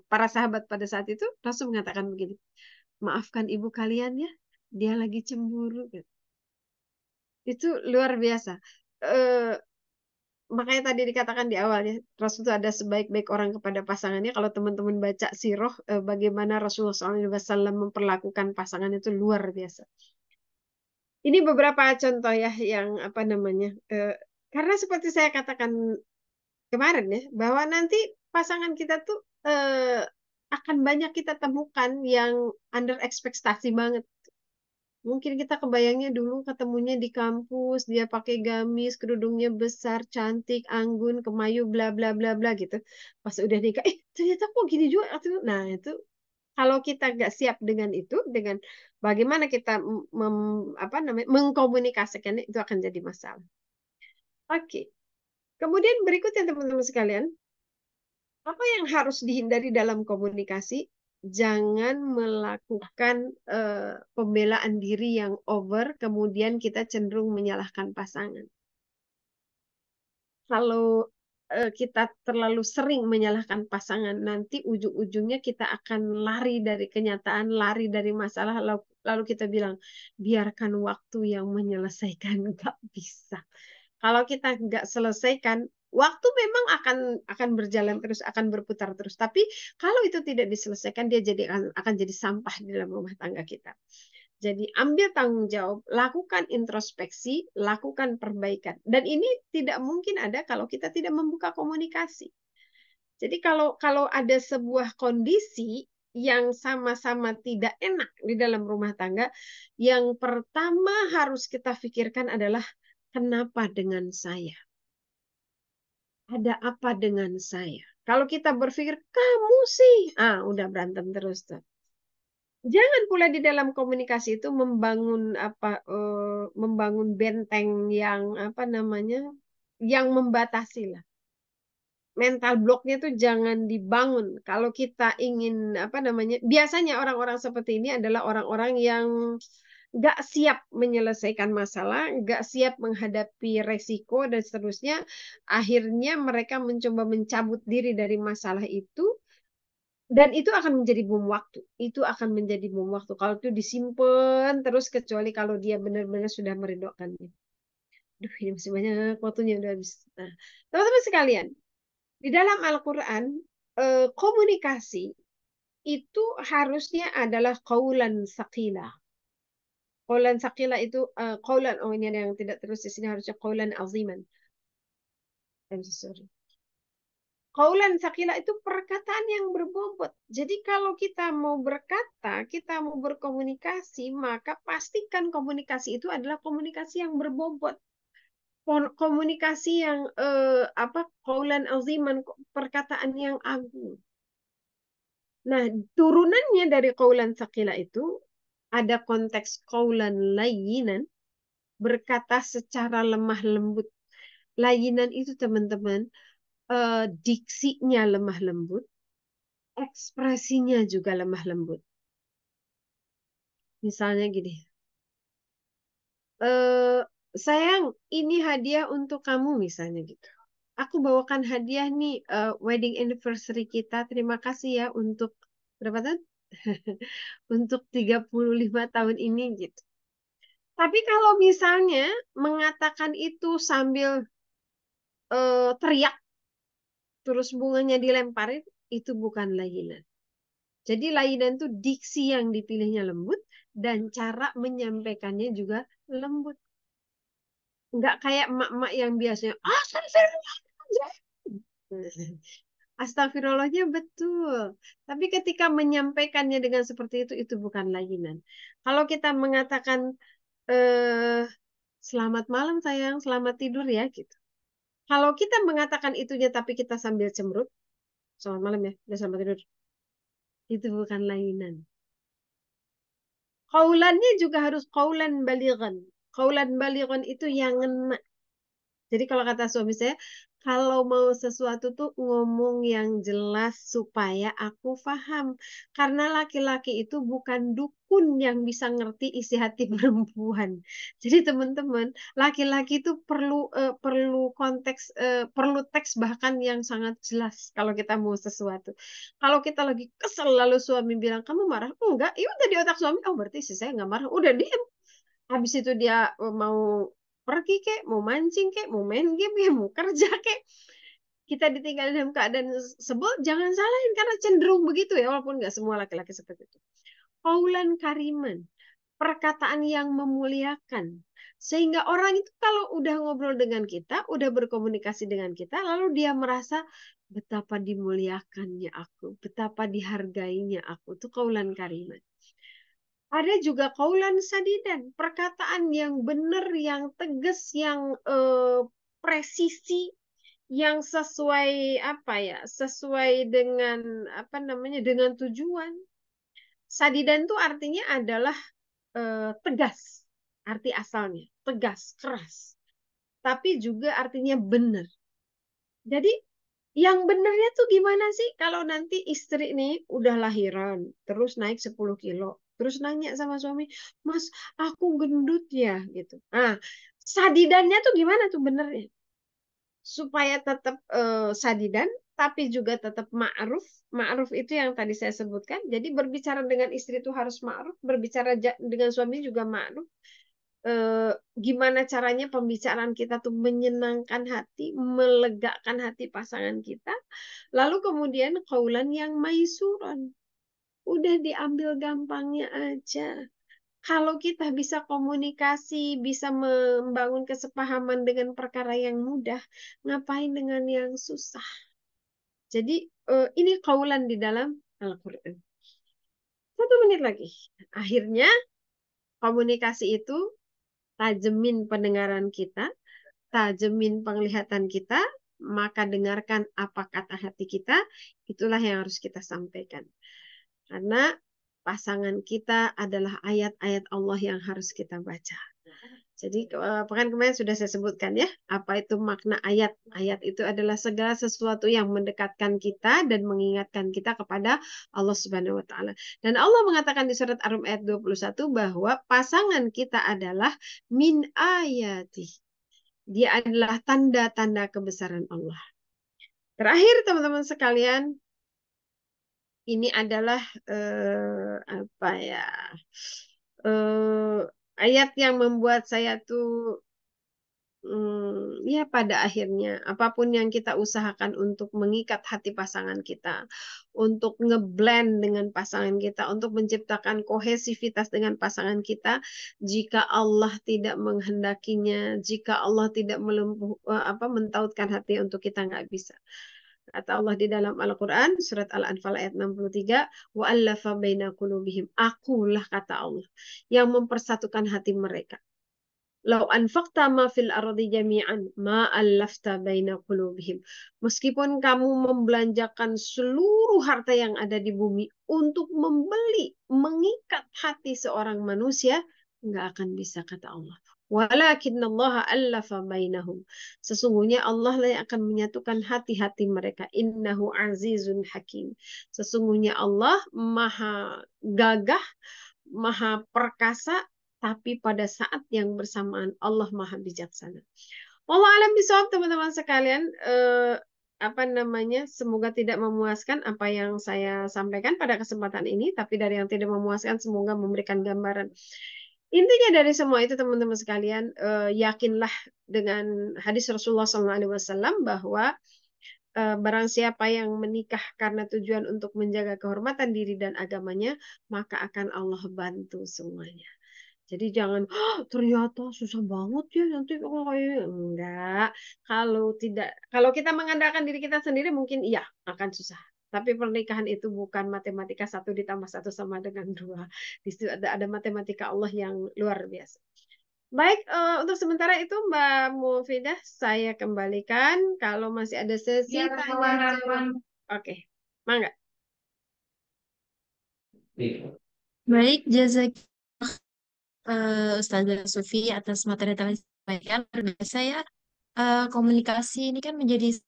para sahabat pada saat itu. Rasul mengatakan begini, maafkan ibu kalian ya, dia lagi cemburu. Itu luar biasa. Eh, Makanya tadi dikatakan di awalnya, Rasul itu ada sebaik-baik orang kepada pasangannya. Kalau teman-teman baca sirah, bagaimana Rasulullah SAW memperlakukan pasangan itu luar biasa. Ini beberapa contoh ya yang karena seperti saya katakan kemarin ya, bahwa nanti pasangan kita tuh akan banyak kita temukan yang under ekspektasi banget. Mungkin kita kebayangnya dulu ketemunya di kampus, dia pakai gamis, kerudungnya besar, cantik, anggun, kemayu, bla bla bla bla gitu. Pas udah nikah, ternyata kok gini juga. Nah itu kalau kita nggak siap dengan itu, dengan bagaimana kita mengkomunikasikannya, itu akan jadi masalah. Oke. Kemudian berikutnya teman-teman sekalian, apa yang harus dihindari dalam komunikasi? Jangan melakukan pembelaan diri yang over, kemudian kita cenderung menyalahkan pasangan. Kalau kita terlalu sering menyalahkan pasangan, nanti ujung-ujungnya kita akan lari dari kenyataan, lari dari masalah, lalu kita bilang, biarkan waktu yang menyelesaikan. Nggak bisa. Kalau kita nggak selesaikan, waktu memang akan berjalan terus, akan berputar terus. Tapi kalau itu tidak diselesaikan, dia akan jadi sampah di dalam rumah tangga kita. Jadi ambil tanggung jawab, lakukan introspeksi, lakukan perbaikan. Dan ini tidak mungkin ada kalau kita tidak membuka komunikasi. Jadi kalau ada sebuah kondisi yang sama-sama tidak enak di dalam rumah tangga, yang pertama harus kita pikirkan adalah Kenapa dengan saya? Ada apa dengan saya? Kalau kita berpikir kamu sih, udah berantem terus tuh. Jangan pula di dalam komunikasi itu membangun benteng yang apa namanya, yang membatasi lah. Mental blocknya tuh jangan dibangun. Kalau kita ingin apa namanya, biasanya orang-orang seperti ini adalah orang-orang yang nggak siap menyelesaikan masalah, nggak siap menghadapi resiko dan seterusnya. Akhirnya mereka mencoba mencabut diri dari masalah itu. Dan itu akan menjadi bom waktu. Itu akan menjadi bom waktu. Kalau itu disimpan terus, kecuali kalau dia benar-benar sudah merindukannya. Duh, ini masih banyak waktunya udah habis. Nah, teman-teman sekalian, di dalam Al-Quran, komunikasi itu harusnya adalah qaulan saqila. Qaulan saqila itu, oh ini ada yang tidak terus di sini, harusnya qaulan aziman. I'm so sorry. Qaulan sakila itu perkataan yang berbobot. Jadi kalau kita mau berkata, kita mau berkomunikasi, maka pastikan komunikasi itu adalah komunikasi yang berbobot. Komunikasi yang qaulan aziman, perkataan yang agung. Nah, turunannya dari qaulan sakila itu ada konteks qaulan layyinan, berkata secara lemah lembut. Layinan itu teman-teman, diksinya lemah lembut, ekspresinya juga lemah lembut. Misalnya gini, sayang, ini hadiah untuk kamu misalnya gitu. Aku bawakan hadiah nih, wedding anniversary kita. Terima kasih ya untuk berapa tahun? Untuk 35 tahun ini gitu. Tapi kalau misalnya mengatakan itu sambil teriak, terus bunganya dilemparin, itu bukan layinan. Jadi layinan itu diksi yang dipilihnya lembut dan cara menyampaikannya juga lembut. Nggak kayak emak-emak yang biasanya astagfirullahnya betul. Tapi ketika menyampaikannya dengan seperti itu bukan layinan. Kalau kita mengatakan selamat malam sayang, selamat tidur ya gitu. Kalau kita mengatakan itunya tapi kita sambil cemberut, selamat malam ya, udah selamat tidur. Itu bukan layinan. Qaulannya juga harus qaulan balighan. Qaulan balighan itu yang ngena. Jadi kalau kata suami saya, kalau mau sesuatu tuh ngomong yang jelas supaya aku paham. Karena laki-laki itu bukan dukun yang bisa ngerti isi hati perempuan. Jadi teman-teman, laki-laki itu perlu konteks, perlu teks bahkan yang sangat jelas kalau kita mau sesuatu. Kalau kita lagi kesel lalu suami bilang, kamu marah? Enggak, ya udah di otak suami, oh berarti istri saya nggak marah. Udah diam. Habis itu dia mau pergi kek, mau mancing kek, mau main game kek, mau kerja kek. Kita ditinggal dalam keadaan sebel, jangan salahin karena cenderung begitu ya, walaupun nggak semua laki-laki seperti itu. Qaulan kariman, perkataan yang memuliakan. Sehingga orang itu kalau udah ngobrol dengan kita, udah berkomunikasi dengan kita, lalu dia merasa betapa dimuliakannya aku, betapa dihargainya aku. Itu qaulan kariman. Ada juga kaulan sadidan, perkataan yang benar, yang tegas, yang presisi, yang sesuai apa ya, sesuai dengan apa namanya, dengan tujuan. Sadidan itu artinya adalah tegas, arti asalnya tegas, keras, tapi juga artinya benar. Jadi yang benernya tuh gimana sih kalau nanti istri nih udah lahiran, terus naik 10 kilo, terus nanya sama suami, Mas, aku gendut ya gitu. Nah, sadidannya tuh gimana tuh benernya? Supaya tetap sadidan, tapi juga tetap ma'ruf. Ma'ruf itu yang tadi saya sebutkan. Jadi berbicara dengan istri itu harus ma'ruf, berbicara dengan suami juga ma'ruf. Gimana caranya pembicaraan kita tuh menyenangkan hati, melegakan hati pasangan kita. Lalu kemudian kaulan yang maisuran. Udah diambil gampangnya aja. Kalau kita bisa komunikasi, bisa membangun kesepahaman dengan perkara yang mudah, ngapain dengan yang susah? Jadi ini kaulan di dalam Al-Quran. 1 menit lagi. Akhirnya komunikasi itu tajemin pendengaran kita, tajemin penglihatan kita, maka dengarkan apa kata hati kita, itulah yang harus kita sampaikan. Karena pasangan kita adalah ayat-ayat Allah yang harus kita baca. Jadi pekan kemarin sudah saya sebutkan ya, apa itu makna ayat. Ayat itu adalah segala sesuatu yang mendekatkan kita dan mengingatkan kita kepada Allah Subhanahu wa taala. Dan Allah mengatakan di surat Ar-Rum ayat 21 bahwa pasangan kita adalah min ayati. Dia adalah tanda-tanda kebesaran Allah. Terakhir teman-teman sekalian, ini adalah apa ya? Ayat yang membuat saya tuh ya pada akhirnya apapun yang kita usahakan untuk mengikat hati pasangan kita, untuk ngeblend dengan pasangan kita, untuk menciptakan kohesivitas dengan pasangan kita, jika Allah tidak menghendakinya, jika Allah tidak mentautkan hati untuk kita nggak bisa. Kata Allah di dalam Al-Quran, surat Al-Anfal ayat 63, wa'allafa baina qulubihim. Akulah kata Allah yang mempersatukan hati mereka. Lau anfaqta ma fil ardi jami'an ma allafta baina qulubihim. Meskipun kamu membelanjakan seluruh harta yang ada di bumi untuk mengikat hati seorang manusia, nggak akan bisa kata Allah. Walakinnallaha allafa bainahum. Sesungguhnya Allah lah yang akan menyatukan hati-hati mereka. Innahu azizun hakim. Sesungguhnya Allah maha gagah, maha perkasa, tapi pada saat yang bersamaan Allah maha bijaksana. Wallahu alam bisawab teman-teman sekalian. Apa namanya? Semoga tidak memuaskan apa yang saya sampaikan pada kesempatan ini, tapi dari yang tidak memuaskan semoga memberikan gambaran. Intinya dari semua itu teman-teman sekalian, yakinlah dengan hadis Rasulullah SAW bahwa barang siapa yang menikah karena tujuan untuk menjaga kehormatan diri dan agamanya, maka akan Allah bantu semuanya. Jadi jangan, ternyata susah banget ya nanti kalau kayak enggak. Kalau kita mengandalkan diri kita sendiri mungkin iya akan susah. Tapi pernikahan itu bukan matematika 1+1 sama dengan 2. Di situ ada matematika Allah yang luar biasa. Baik, untuk sementara itu Mbak Mufidah saya kembalikan. Kalau masih ada sesi Ya, tanya jawab. Oke, mangga. Baik, Ustazah Sufi atas materi yang telah disampaikan. Luar biasa ya. Komunikasi ini kan menjadi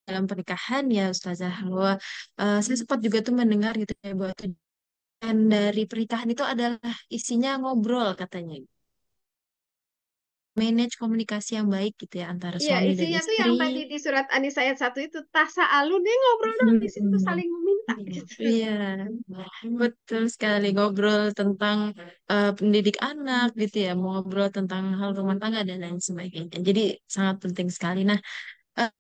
dalam pernikahan ya Ustazah. Bahwa saya sempat juga tuh mendengar gitu ya bahwa tujuan dari pernikahan itu adalah isinya ngobrol katanya. Manage komunikasi yang baik gitu ya antara Iya, suami dan isinya tuh istri. yang tadi di surat An-Nisa ayat 1 itu tasa'alun, dia ngobrol dong di situ Hmm. saling meminta gitu. Iya, betul sekali ngobrol tentang pendidik anak gitu ya, mau ngobrol tentang hal rumah tangga dan lain sebagainya. Jadi sangat penting sekali. Nah, eh,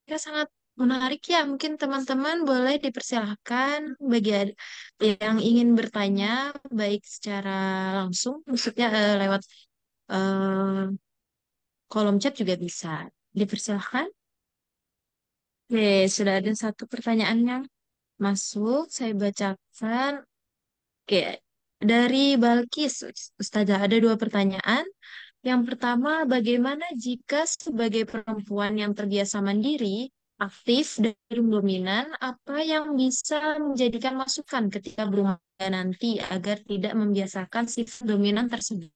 ya sangat menarik ya. Mungkin teman-teman boleh dipersilahkan bagi yang ingin bertanya, baik secara langsung, maksudnya lewat eh, kolom chat juga bisa. Dipersilahkan. Oke, sudah ada satu pertanyaan yang masuk. Saya bacakan. Oke, dari Balkis, Ustazah, ada dua pertanyaan. Yang pertama, bagaimana jika sebagai perempuan yang terbiasa mandiri, aktif dan dominan, apa yang bisa menjadikan masukan ketika berumah tangga nanti agar tidak membiasakan sifat dominan tersebut?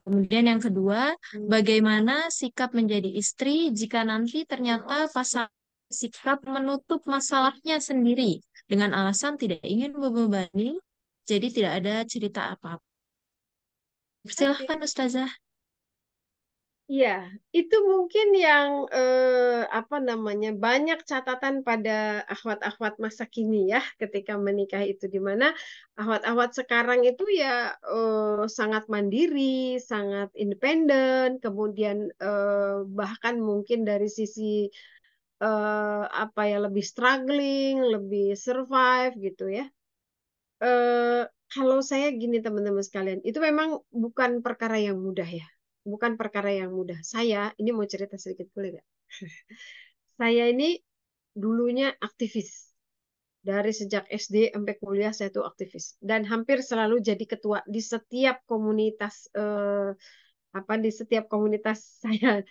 Kemudian yang kedua, bagaimana sikap menjadi istri jika nanti ternyata pasangan sikap menutup masalahnya sendiri dengan alasan tidak ingin membebani, jadi tidak ada cerita apa-apa. Oke. Silahkan Ustazah. Iya, itu mungkin yang apa namanya banyak catatan pada akhwat-akhwat masa kini ya ketika menikah itu di mana akhwat-akhwat sekarang itu ya sangat mandiri, sangat independen, kemudian bahkan mungkin dari sisi apa ya lebih struggling, lebih survive gitu ya. Eh, Kalau saya gini teman-teman sekalian, itu memang bukan perkara yang mudah ya. Bukan perkara yang mudah. Saya, ini mau cerita sedikit boleh nggak? Saya ini dulunya aktivis. Dari sejak SD sampai kuliah saya tuh aktivis dan hampir selalu jadi ketua di setiap komunitas di setiap komunitas saya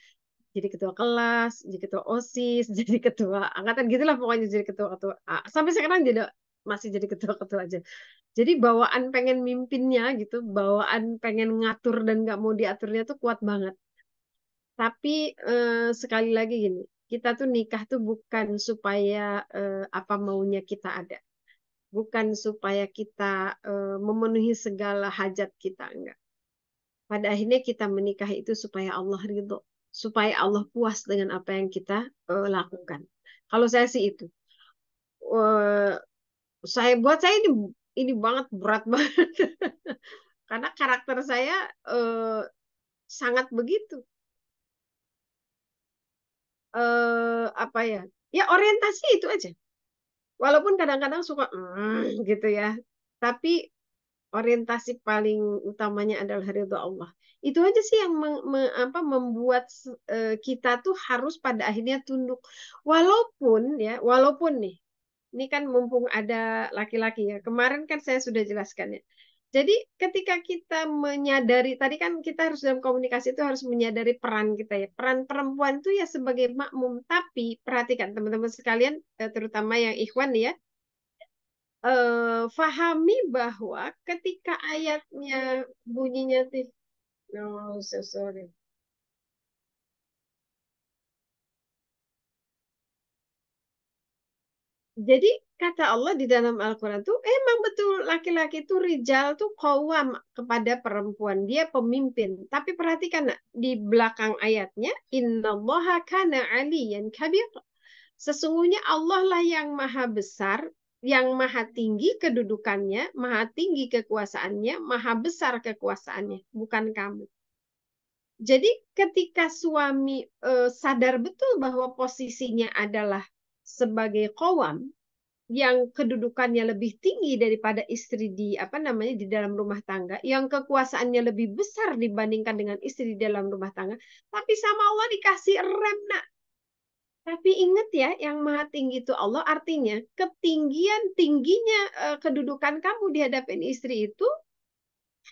jadi ketua kelas, jadi ketua OSIS, jadi ketua angkatan gitulah pokoknya jadi ketua-ketua. Sampai sekarang jadi masih jadi ketua-ketua aja. Jadi bawaan pengen mimpinnya gitu, bawaan pengen ngatur dan nggak mau diaturnya tuh kuat banget. Tapi sekali lagi gini, kita tuh nikah tuh bukan supaya apa maunya kita ada, bukan supaya kita memenuhi segala hajat kita, enggak. Pada akhirnya kita menikah itu supaya Allah ridho, supaya Allah puas dengan apa yang kita lakukan. Kalau saya sih itu, Eh, buat saya ini banget berat banget karena karakter saya eh, sangat begitu. Apa ya? Ya orientasi itu aja. Walaupun kadang-kadang suka gitu ya. Tapi orientasi paling utamanya adalah ridho Allah. Itu aja sih yang membuat kita tuh harus pada akhirnya tunduk. Walaupun nih, ini kan mumpung ada laki-laki ya. Kemarin kan saya sudah jelaskan ya. Jadi ketika kita menyadari, tadi kan kita harus dalam komunikasi itu harus menyadari peran kita ya. Peran perempuan itu ya sebagai makmum. Tapi perhatikan teman-teman sekalian, terutama yang ikhwan ya, fahami bahwa ketika ayatnya bunyinya no, so sorry. Jadi kata Allah di dalam Al-Quran tuh emang betul laki-laki tuh rijal tuh qawwam kepada perempuan. Dia pemimpin. Tapi perhatikan nak, di belakang ayatnya innallaha kana aliyan kabir. Sesungguhnya Allah lah yang maha besar, yang maha tinggi kedudukannya, maha tinggi kekuasaannya, maha besar kekuasaannya, bukan kamu. Jadi ketika suami sadar betul bahwa posisinya adalah sebagai qawam yang kedudukannya lebih tinggi daripada istri di dalam rumah tangga, yang kekuasaannya lebih besar dibandingkan dengan istri di dalam rumah tangga, tapi sama Allah dikasih rem nak. Tapi ingat ya, yang maha tinggi itu Allah, artinya ketinggian tingginya kedudukan kamu di hadapan istri itu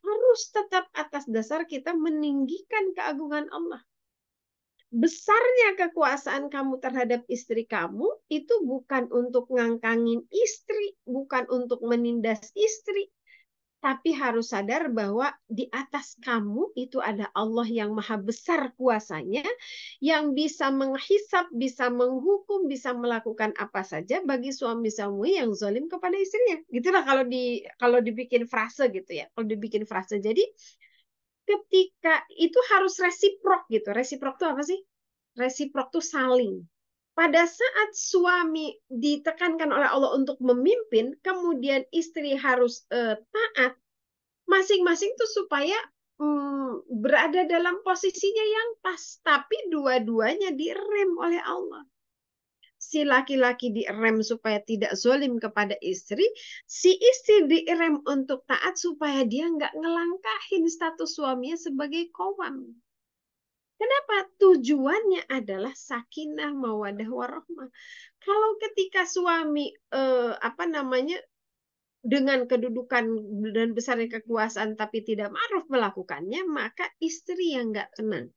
harus tetap atas dasar kita meninggikan keagungan Allah. Besarnya kekuasaan kamu terhadap istri kamu itu bukan untuk ngangkangin istri, bukan untuk menindas istri, tapi harus sadar bahwa di atas kamu itu ada Allah yang maha besar kuasanya, yang bisa menghisap, bisa menghukum, bisa melakukan apa saja bagi suami-suami yang zalim kepada istrinya. Gitulah kalau dibikin frase gitu ya. Kalau dibikin frase. Jadi ketika itu harus resiprok gitu. Resiprok itu apa sih? Resiprok itu saling. Pada saat suami ditekankan oleh Allah untuk memimpin, kemudian istri harus taat, masing-masing tuh supaya berada dalam posisinya yang pas, tapi dua-duanya direm oleh Allah. Si laki-laki direm supaya tidak zolim kepada istri, si istri direm untuk taat supaya dia nggak ngelangkahin status suaminya sebagai qawwam. Kenapa? Tujuannya adalah sakinah, mawadah, warahmah. Kalau ketika suami dengan kedudukan dan besarnya kekuasaan tapi tidak ma'ruf melakukannya, maka istri yang nggak tenang.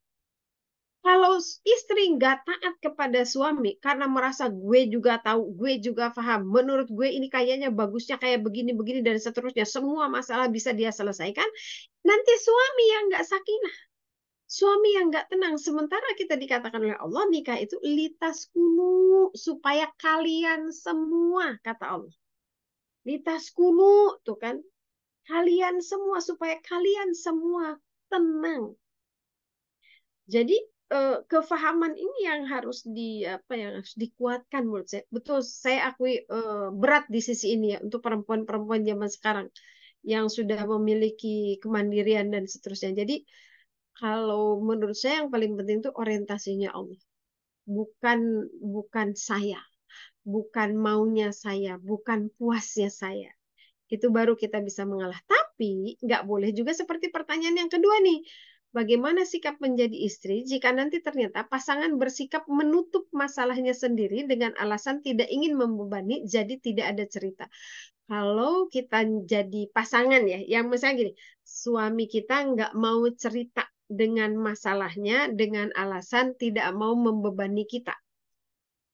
Kalau istri nggak taat kepada suami karena merasa gue juga tahu, gue juga paham, menurut gue ini kayaknya bagusnya kayak begini-begini dan seterusnya, semua masalah bisa dia selesaikan, nanti suami yang nggak sakinah, suami yang nggak tenang. Sementara kita dikatakan oleh Allah nikah itu litas kunu, supaya kalian semua, kata Allah. Litas kunu tuh kan, kalian semua, supaya kalian semua tenang. Jadi kefahaman ini yang harus yang harus dikuatkan menurut saya. Betul, saya akui berat di sisi ini ya untuk perempuan-perempuan zaman sekarang yang sudah memiliki kemandirian dan seterusnya. Jadi kalau menurut saya yang paling penting itu orientasinya Allah. Bukan saya, bukan maunya saya, bukan puasnya saya. Itu baru kita bisa mengalah. Tapi nggak boleh juga seperti pertanyaan yang kedua nih. Bagaimana sikap menjadi istri jika nanti ternyata pasangan bersikap menutup masalahnya sendiri dengan alasan tidak ingin membebani, jadi tidak ada cerita. Kalau kita jadi pasangan ya, yang misalnya gini, suami kita nggak mau cerita dengan masalahnya dengan alasan tidak mau membebani kita.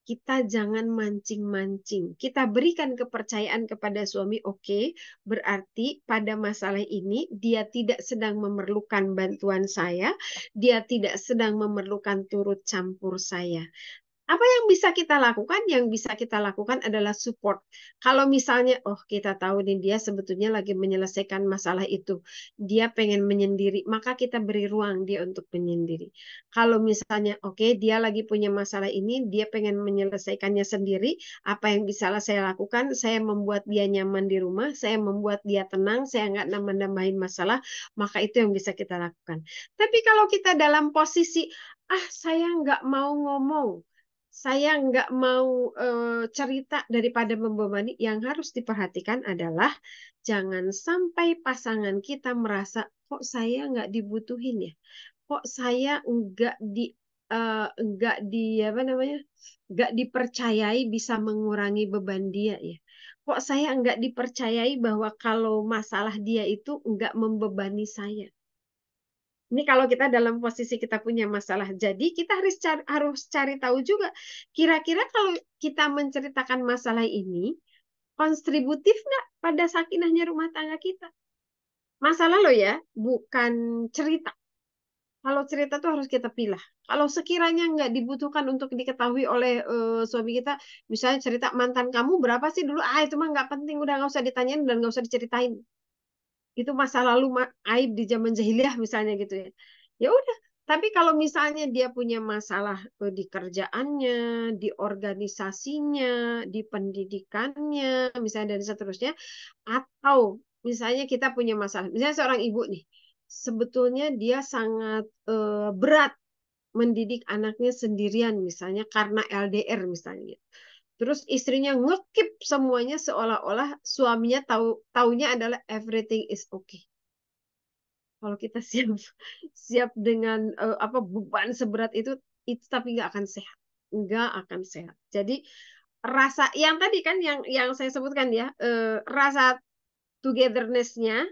Kita jangan mancing-mancing. Kita berikan kepercayaan kepada suami, oke, berarti pada masalah ini dia tidak sedang memerlukan bantuan saya, dia tidak sedang memerlukan turut campur saya. Apa yang bisa kita lakukan? Yang bisa kita lakukan adalah support. Kalau misalnya, oh kita tahu nih dia sebetulnya lagi menyelesaikan masalah itu. Dia pengen menyendiri, maka kita beri ruang dia untuk menyendiri. Kalau misalnya, oke dia lagi punya masalah ini, dia pengen menyelesaikannya sendiri. Apa yang bisa saya lakukan? Saya membuat dia nyaman di rumah, saya membuat dia tenang, saya nggak nambah-nambahin masalah, maka itu yang bisa kita lakukan. Tapi kalau kita dalam posisi, saya nggak mau ngomong, saya nggak mau cerita daripada membebani, yang harus diperhatikan adalah jangan sampai pasangan kita merasa kok saya nggak dibutuhin ya, kok saya nggak di apa namanya, nggak dipercayai bisa mengurangi beban dia ya. Kok saya nggak dipercayai bahwa kalau masalah dia itu nggak membebani saya. Ini kalau kita dalam posisi kita punya masalah. Jadi kita harus cari tahu juga. Kira-kira kalau kita menceritakan masalah ini, kontributif nggak pada sakinahnya rumah tangga kita? Masalah lo ya, bukan cerita. Kalau cerita tuh harus kita pilih. Kalau sekiranya nggak dibutuhkan untuk diketahui oleh suami kita, misalnya cerita mantan kamu berapa sih dulu, itu mah nggak penting, udah nggak usah ditanyain dan nggak usah diceritain. Itu masa lalu, aib di zaman jahiliyah misalnya gitu ya. Ya udah, tapi kalau misalnya dia punya masalah di kerjaannya, di organisasinya, di pendidikannya, misalnya dan seterusnya, atau misalnya kita punya masalah, misalnya seorang ibu nih, sebetulnya dia sangat berat mendidik anaknya sendirian misalnya karena LDR misalnya gitu. Terus istrinya ngekip semuanya seolah-olah suaminya taunya adalah everything is okay. Kalau kita siap siap dengan apa beban seberat itu tapi nggak akan sehat, nggak akan sehat. Jadi rasa yang tadi kan yang saya sebutkan ya, rasa togetherness-nya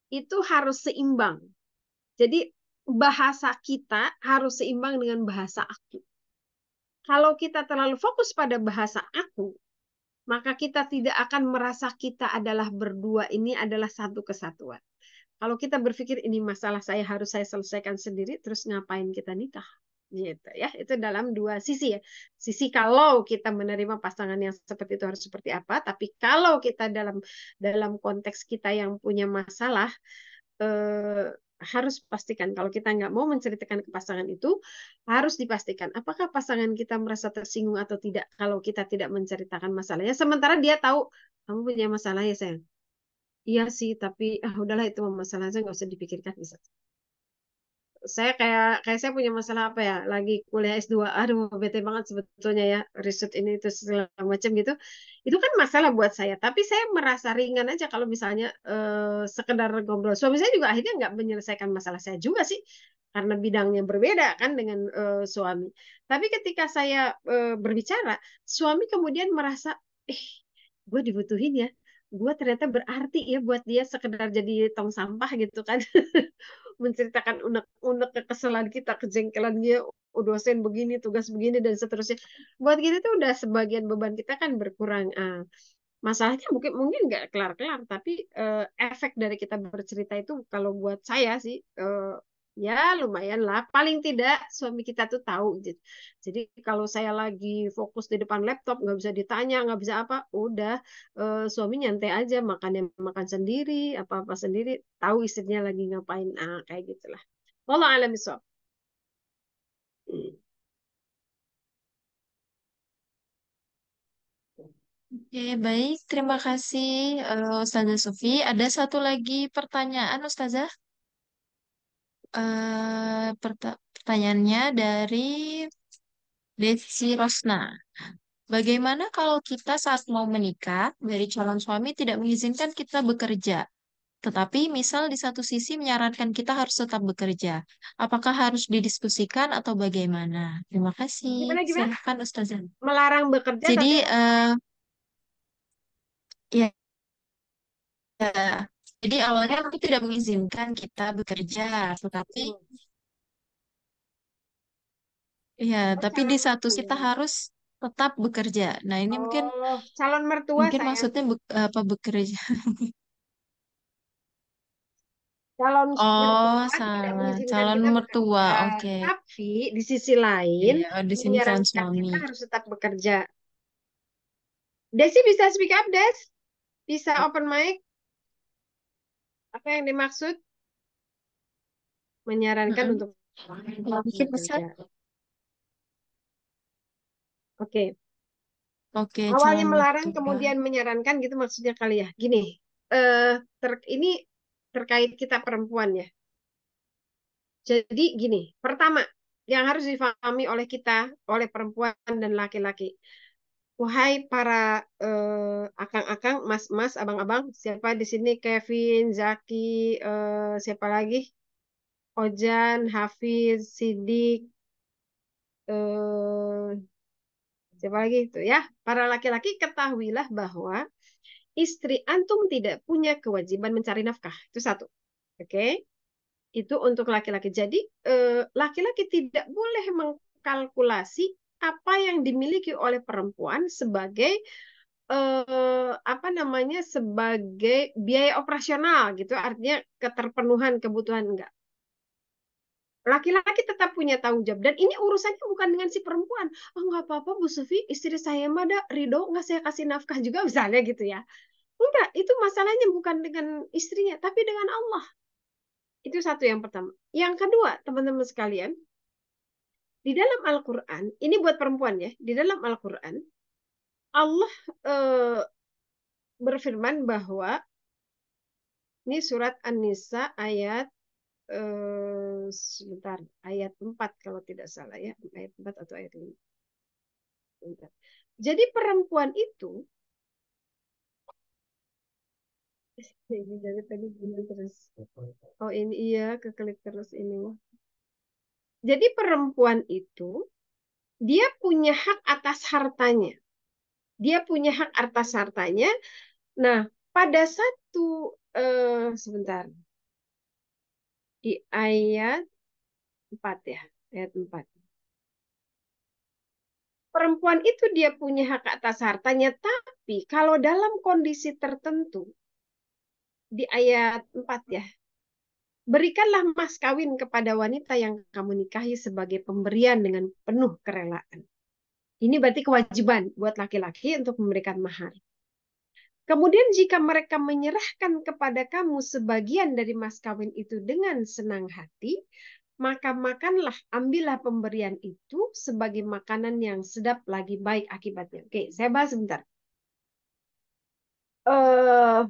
itu harus seimbang. Jadi bahasa kita harus seimbang dengan bahasa aku. Kalau kita terlalu fokus pada bahasa aku, maka kita tidak akan merasa kita adalah berdua, ini adalah satu kesatuan. Kalau kita berpikir ini masalah saya selesaikan sendiri, terus ngapain kita nikah? Gitu ya. Itu dalam dua sisi ya. Sisi kalau kita menerima pasangan yang seperti itu harus seperti apa, tapi kalau kita dalam dalam konteks kita yang punya masalah, harus pastikan kalau kita nggak mau menceritakan ke pasangan itu, harus dipastikan apakah pasangan kita merasa tersinggung atau tidak kalau kita tidak menceritakan masalahnya. Sementara dia tahu kamu punya masalah ya sayang. Iya sih, tapi udahlah itu masalahnya nggak usah dipikirkan bisa. Saya kayak saya punya masalah apa ya, lagi kuliah S2, aduh bete banget sebetulnya ya, riset ini itu segala macam gitu. Itu kan masalah buat saya, tapi saya merasa ringan aja kalau misalnya sekedar ngobrol. Suami saya juga akhirnya nggak menyelesaikan masalah saya juga sih, karena bidangnya berbeda kan dengan suami. Tapi ketika saya berbicara, suami kemudian merasa, eh, gue dibutuhin ya, gue ternyata berarti ya buat dia, sekedar jadi tong sampah gitu kan. Menceritakan unek-unek kekesalan kita, kejengkelannya, oh, dosen begini, tugas begini dan seterusnya. Buat kita tuh udah sebagian beban kita kan berkurang. Masalahnya mungkin mungkin nggak kelar-kelar, tapi efek dari kita bercerita itu kalau buat saya sih ya lumayan lah. Paling tidak suami kita tuh tahu gitu. Jadi kalau saya lagi fokus di depan laptop nggak bisa ditanya, nggak bisa apa, udah suami nyantai aja, makannya makan sendiri, apa-apa sendiri, tahu istrinya lagi ngapain, kayak gitulah. Wallahu a'lam bishawab. Oke, baik. Terima kasih, Ustazah Sufi. Ada satu lagi pertanyaan, Ustazah. Pertanyaannya dari Desi Rosna. Bagaimana kalau kita saat mau menikah, dari calon suami tidak mengizinkan kita bekerja? Tetapi misal di satu sisi menyarankan kita harus tetap bekerja. Apakah harus didiskusikan atau bagaimana? Terima kasih. Gimana gimana? Silakan Ustazah. Melarang bekerja Jadi tapi apa? ya, jadi awalnya aku tidak mengizinkan kita bekerja, tetapi Hmm. ya, Oh, tapi di calon satu kita mertua. harus tetap bekerja. Nah, ini mungkin Oh, calon mertua mungkin sayang. maksudnya apa bekerja? Calon Oh, mertua tidak salah. mengizinkan Calon kita mertua. bekerja, Oke. tapi di sisi lain Iya, oh, di sini calon menyarankan suami. kita harus tetap bekerja. Desi bisa speak up, Des? Bisa open mic? Apa yang dimaksud? Menyarankan Mm-mm. untuk Mungkin Ustaz. bekerja. Oke. Oke, Awalnya calon melarang, mertua. kemudian menyarankan gitu maksudnya kali ya. Gini, ini terkait kita perempuan ya. Jadi gini, pertama yang harus difahami oleh kita, oleh perempuan dan laki-laki. Wahai para akang-akang, mas-mas, abang-abang, siapa di sini? Kevin, Zaki, siapa lagi? Ojan, Hafiz, Sidik, eh, siapa lagi itu ya? Para laki-laki ketahuilah bahwa istri antum tidak punya kewajiban mencari nafkah. Itu satu. Oke? Itu untuk laki-laki. Jadi laki-laki tidak boleh mengkalkulasi apa yang dimiliki oleh perempuan sebagai apa namanya sebagai biaya operasional gitu. Artinya keterpenuhan kebutuhan enggak. Laki-laki tetap punya tanggung jawab dan ini urusannya bukan dengan si perempuan. Oh nggak apa-apa Bu Sufi, istri saya mah ada ridho nggak saya kasih nafkah juga misalnya gitu ya. Enggak, itu masalahnya bukan dengan istrinya, tapi dengan Allah. Itu satu yang pertama. Yang kedua, teman-teman sekalian, di dalam Al-Quran, ini buat perempuan ya, di dalam Al-Quran, Allah eh, berfirman bahwa, ini surat An-Nisa ayat, sebentar, ayat 4 kalau tidak salah ya, ayat 4 atau ayat 5. Sebentar. Jadi perempuan itu, ini dari tadi gini terus. Oh ini iya, keklik terus ini. Jadi perempuan itu, dia punya hak atas hartanya. Dia punya hak atas hartanya. Nah, pada satu sebentar di ayat 4 ya, ayat 4. Perempuan itu dia punya hak atas hartanya, tapi kalau dalam kondisi tertentu di ayat 4 ya, berikanlah mas kawin kepada wanita yang kamu nikahi sebagai pemberian dengan penuh kerelaan. Ini berarti kewajiban buat laki-laki untuk memberikan mahar. Kemudian jika mereka menyerahkan kepada kamu sebagian dari mas kawin itu dengan senang hati, maka makanlah, ambillah pemberian itu sebagai makanan yang sedap lagi baik akibatnya. Oke, saya bahas sebentar. Eh,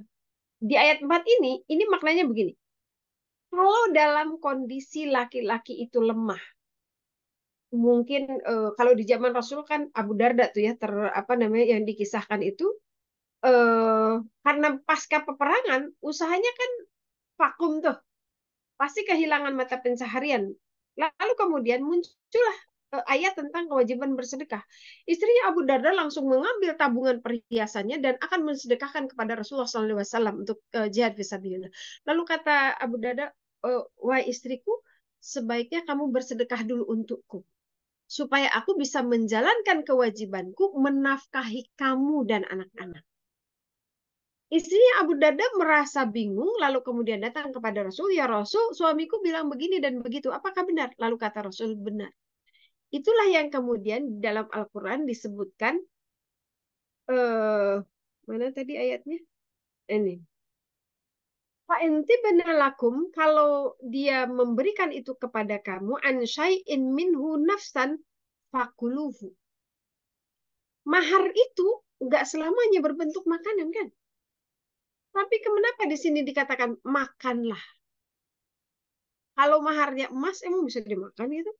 di ayat 4 ini maknanya begini. Kalau dalam kondisi laki-laki itu lemah, mungkin kalau di zaman Rasul kan Abu Darda tuh ya, apa namanya yang dikisahkan itu, eh, karena pasca peperangan, usahanya kan vakum tuh, pasti kehilangan mata pencaharian. Lalu kemudian muncullah ayat tentang kewajiban bersedekah. Istrinya Abu Darda langsung mengambil tabungan perhiasannya dan akan mensedekahkan kepada Rasulullah SAW untuk jihad fisabilillah. Lalu kata Abu Darda, wahai istriku, sebaiknya kamu bersedekah dulu untukku, supaya aku bisa menjalankan kewajibanku menafkahi kamu dan anak-anak. Istrinya Abu Darda merasa bingung, lalu kemudian datang kepada Rasul, ya Rasul, suamiku bilang begini dan begitu, apakah benar? Lalu kata Rasul, benar. Itulah yang kemudian dalam Al-Quran disebutkan, mana tadi ayatnya? Ini. Fa'intibnalakum, kalau dia memberikan itu kepada kamu, an syai'in minhu nafsan fakuluhu. Mahar itu nggak selamanya berbentuk makanan kan? Tapi kenapa di sini dikatakan makanlah? Kalau maharnya emas emang bisa dimakan gitu?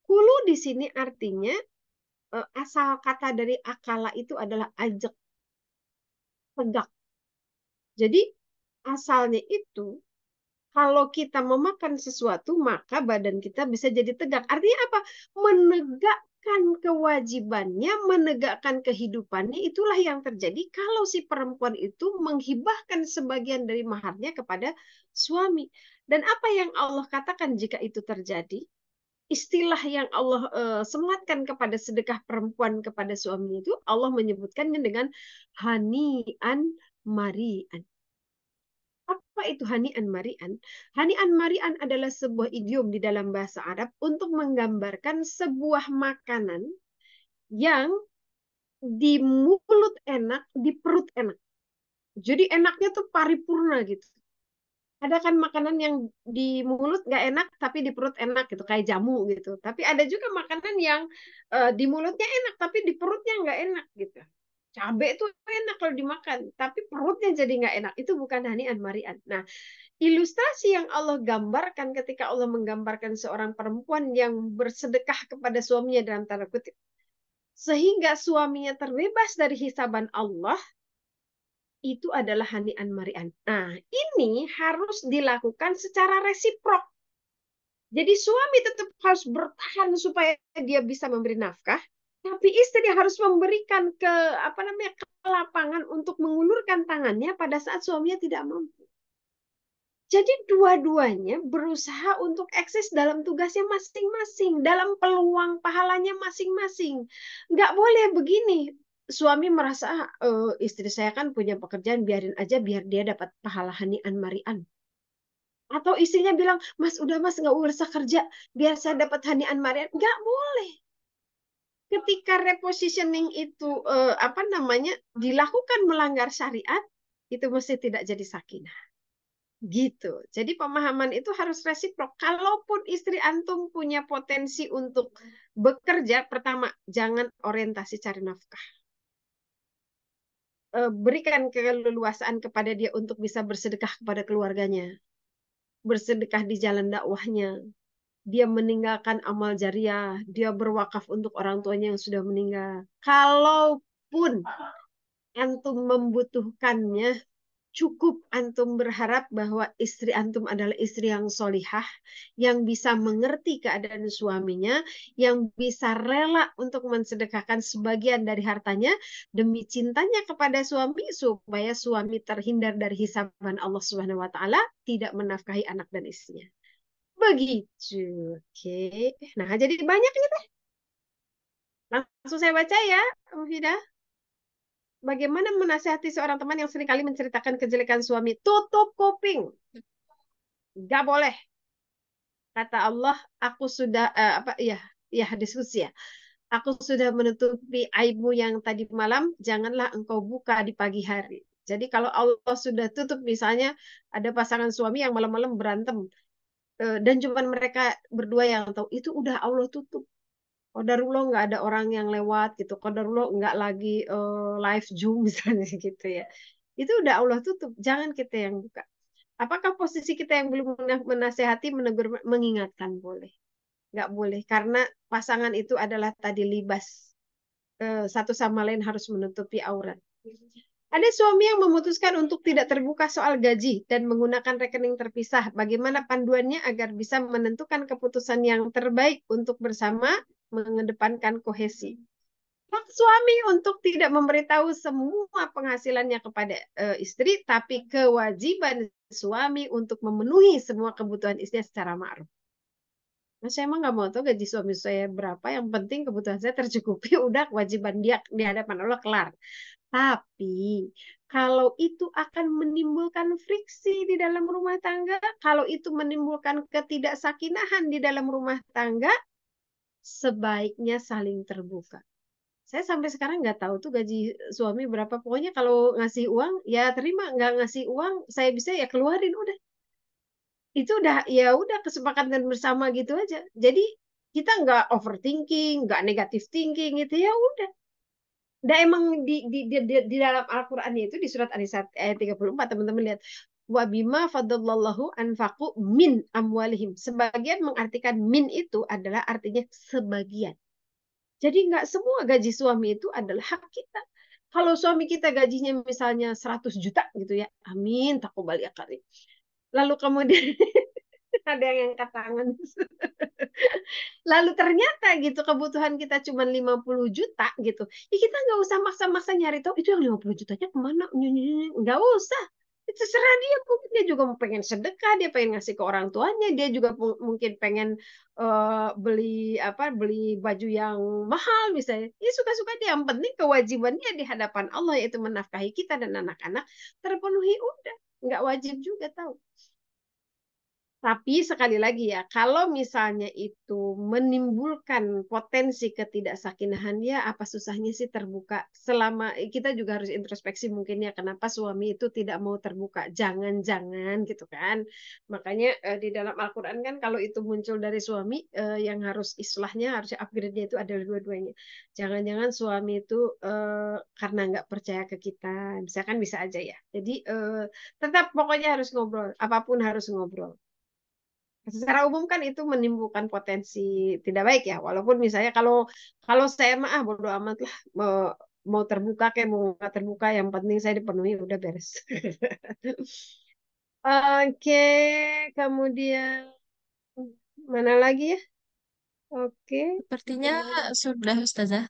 Kulu di sini artinya asal kata dari akala itu adalah ajak, tegak. Jadi asalnya itu kalau kita memakan sesuatu, maka badan kita bisa jadi tegak. Artinya apa? Menegakkan kewajibannya, menegakkan kehidupannya, itulah yang terjadi kalau si perempuan itu menghibahkan sebagian dari maharnya kepada suami. Dan apa yang Allah katakan jika itu terjadi? Istilah yang Allah sematkan kepada sedekah perempuan kepada suami itu, Allah menyebutkannya dengan hani'an mari'an. Apa itu hani'an mari'an? Hani'an mari'an adalah sebuah idiom di dalam bahasa Arab untuk menggambarkan sebuah makanan yang di mulut enak, di perut enak. Jadi enaknya tuh paripurna gitu. Ada kan makanan yang di mulut nggak enak, tapi di perut enak gitu, kayak jamu gitu. Tapi ada juga makanan yang di mulutnya enak, tapi di perutnya nggak enak gitu. Cabai itu enak kalau dimakan, tapi perutnya jadi nggak enak. Itu bukan hani'an mari'an. Nah, ilustrasi yang Allah gambarkan ketika Allah menggambarkan seorang perempuan yang bersedekah kepada suaminya dalam tanda kutip, sehingga suaminya terbebas dari hisaban Allah, itu adalah hani'an mari'an. Nah, ini harus dilakukan secara resiprok. Jadi suami tetap harus bertahan supaya dia bisa memberi nafkah, tapi istri harus memberikan kelapangan untuk mengulurkan tangannya pada saat suaminya tidak mampu. Jadi dua-duanya berusaha untuk eksis dalam tugasnya masing-masing, dalam peluang pahalanya masing-masing. Nggak boleh begini. Suami merasa, istri saya kan punya pekerjaan, biarin aja biar dia dapat pahala hani'an mari'an. Atau istrinya bilang, mas udah mas nggak usah kerja, biar saya dapat hani'an mari'an. Nggak boleh. Ketika repositioning itu dilakukan melanggar syariat, itu mesti tidak jadi sakinah. Gitu. Jadi pemahaman itu harus resiprok. Kalaupun istri antum punya potensi untuk bekerja, pertama, jangan orientasi cari nafkah. Berikan keleluasaan kepada dia untuk bisa bersedekah kepada keluarganya. Bersedekah di jalan dakwahnya. Dia meninggalkan amal jariah. Dia berwakaf untuk orang tuanya yang sudah meninggal. Kalaupun antum membutuhkannya, cukup antum berharap bahwa istri antum adalah istri yang solihah, yang bisa mengerti keadaan suaminya, yang bisa rela untuk mensedekahkan sebagian dari hartanya demi cintanya kepada suami, supaya suami terhindar dari hisaban Allah Subhanahu wa taala, tidak menafkahi anak dan istrinya. Begitu. Oke. Nah, jadi banyak ini teh. Langsung saya baca ya, Mufidah. Bagaimana menasihati seorang teman yang seringkali menceritakan kejelekan suami? Tutup kuping. Gak boleh. Kata Allah, aku sudah diskusi ya. Aku sudah menutupi aibmu yang tadi malam, janganlah engkau buka di pagi hari. Jadi kalau Allah sudah tutup, misalnya ada pasangan suami yang malam-malam berantem, dan cuma mereka berdua yang tahu, itu udah Allah tutup. Qadarullah nggak ada orang yang lewat gitu. Qadarullah nggak lagi live Zoom misalnya gitu ya. Itu udah Allah tutup. Jangan kita yang buka. Apakah posisi kita yang belum menasehati, menegur, mengingatkan? Boleh. Nggak boleh. Karena pasangan itu adalah tadi libas. Satu sama lain harus menutupi aurat. Ada suami yang memutuskan untuk tidak terbuka soal gaji dan menggunakan rekening terpisah. Bagaimana panduannya agar bisa menentukan keputusan yang terbaik untuk bersama mengedepankan kohesi? Hak suami untuk tidak memberitahu semua penghasilannya kepada istri, tapi kewajiban suami untuk memenuhi semua kebutuhan istrinya secara ma'ruf. Nah, saya emang nggak mau tahu gaji suami saya berapa, yang penting kebutuhan saya tercukupi, udah kewajiban dia di hadapan Allah kelar. Tapi kalau itu akan menimbulkan friksi di dalam rumah tangga, kalau itu menimbulkan ketidaksakinahan di dalam rumah tangga, sebaiknya saling terbuka. Saya sampai sekarang nggak tahu tuh gaji suami berapa. Pokoknya kalau ngasih uang, ya terima. Nggak ngasih uang, saya bisa ya keluarin udah. Itu udah ya udah kesepakatan bersama gitu aja. Jadi kita nggak overthinking, nggak negative thinking gitu ya udah. Dan emang di dalam Al-Qur'annya itu di surat An-Nisa ayat 34 teman-teman lihat, wa bima fadallallahu anfaqu min amwalihim. Sebagian mengartikan min itu adalah artinya sebagian. Jadi nggak semua gaji suami itu adalah hak kita. Kalau suami kita gajinya misalnya 100 juta gitu ya, amin, takobal ya kali. Lalu kemudian ada yang angkat tangan. Lalu ternyata gitu kebutuhan kita cuma 50 juta gitu. Ya kita nggak usah maksa-maksa nyari tahu itu yang 50 jutanya kemana. Nggak usah. Itu serah dia. Mungkin dia juga mau pengen sedekah, dia pengen ngasih ke orang tuanya, dia juga mungkin pengen beli beli baju yang mahal misalnya. Ya suka-suka dia. Yang penting kewajibannya di hadapan Allah yaitu menafkahi kita dan anak-anak terpenuhi udah. Nggak wajib juga tahu. Tapi sekali lagi ya, kalau misalnya itu menimbulkan potensi ketidaksakinahan, ya apa susahnya sih terbuka? Selama kita juga harus introspeksi mungkin ya, kenapa suami itu tidak mau terbuka? Jangan-jangan gitu kan. Makanya di dalam Al-Quran kan kalau itu muncul dari suami, yang harus islahnya, harus upgrade-nya itu adalah dua-duanya. Jangan-jangan suami itu karena nggak percaya ke kita, misalkan bisa aja ya. Jadi tetap pokoknya harus ngobrol, apapun harus ngobrol. Secara umum kan itu menimbulkan potensi tidak baik ya. Walaupun misalnya kalau kalau saya mah bodo amat lah mau terbuka kayak mau nggak terbuka yang penting saya dipenuhi udah beres. Oke, kemudian mana lagi ya? Oke, Sepertinya sudah, Ustazah.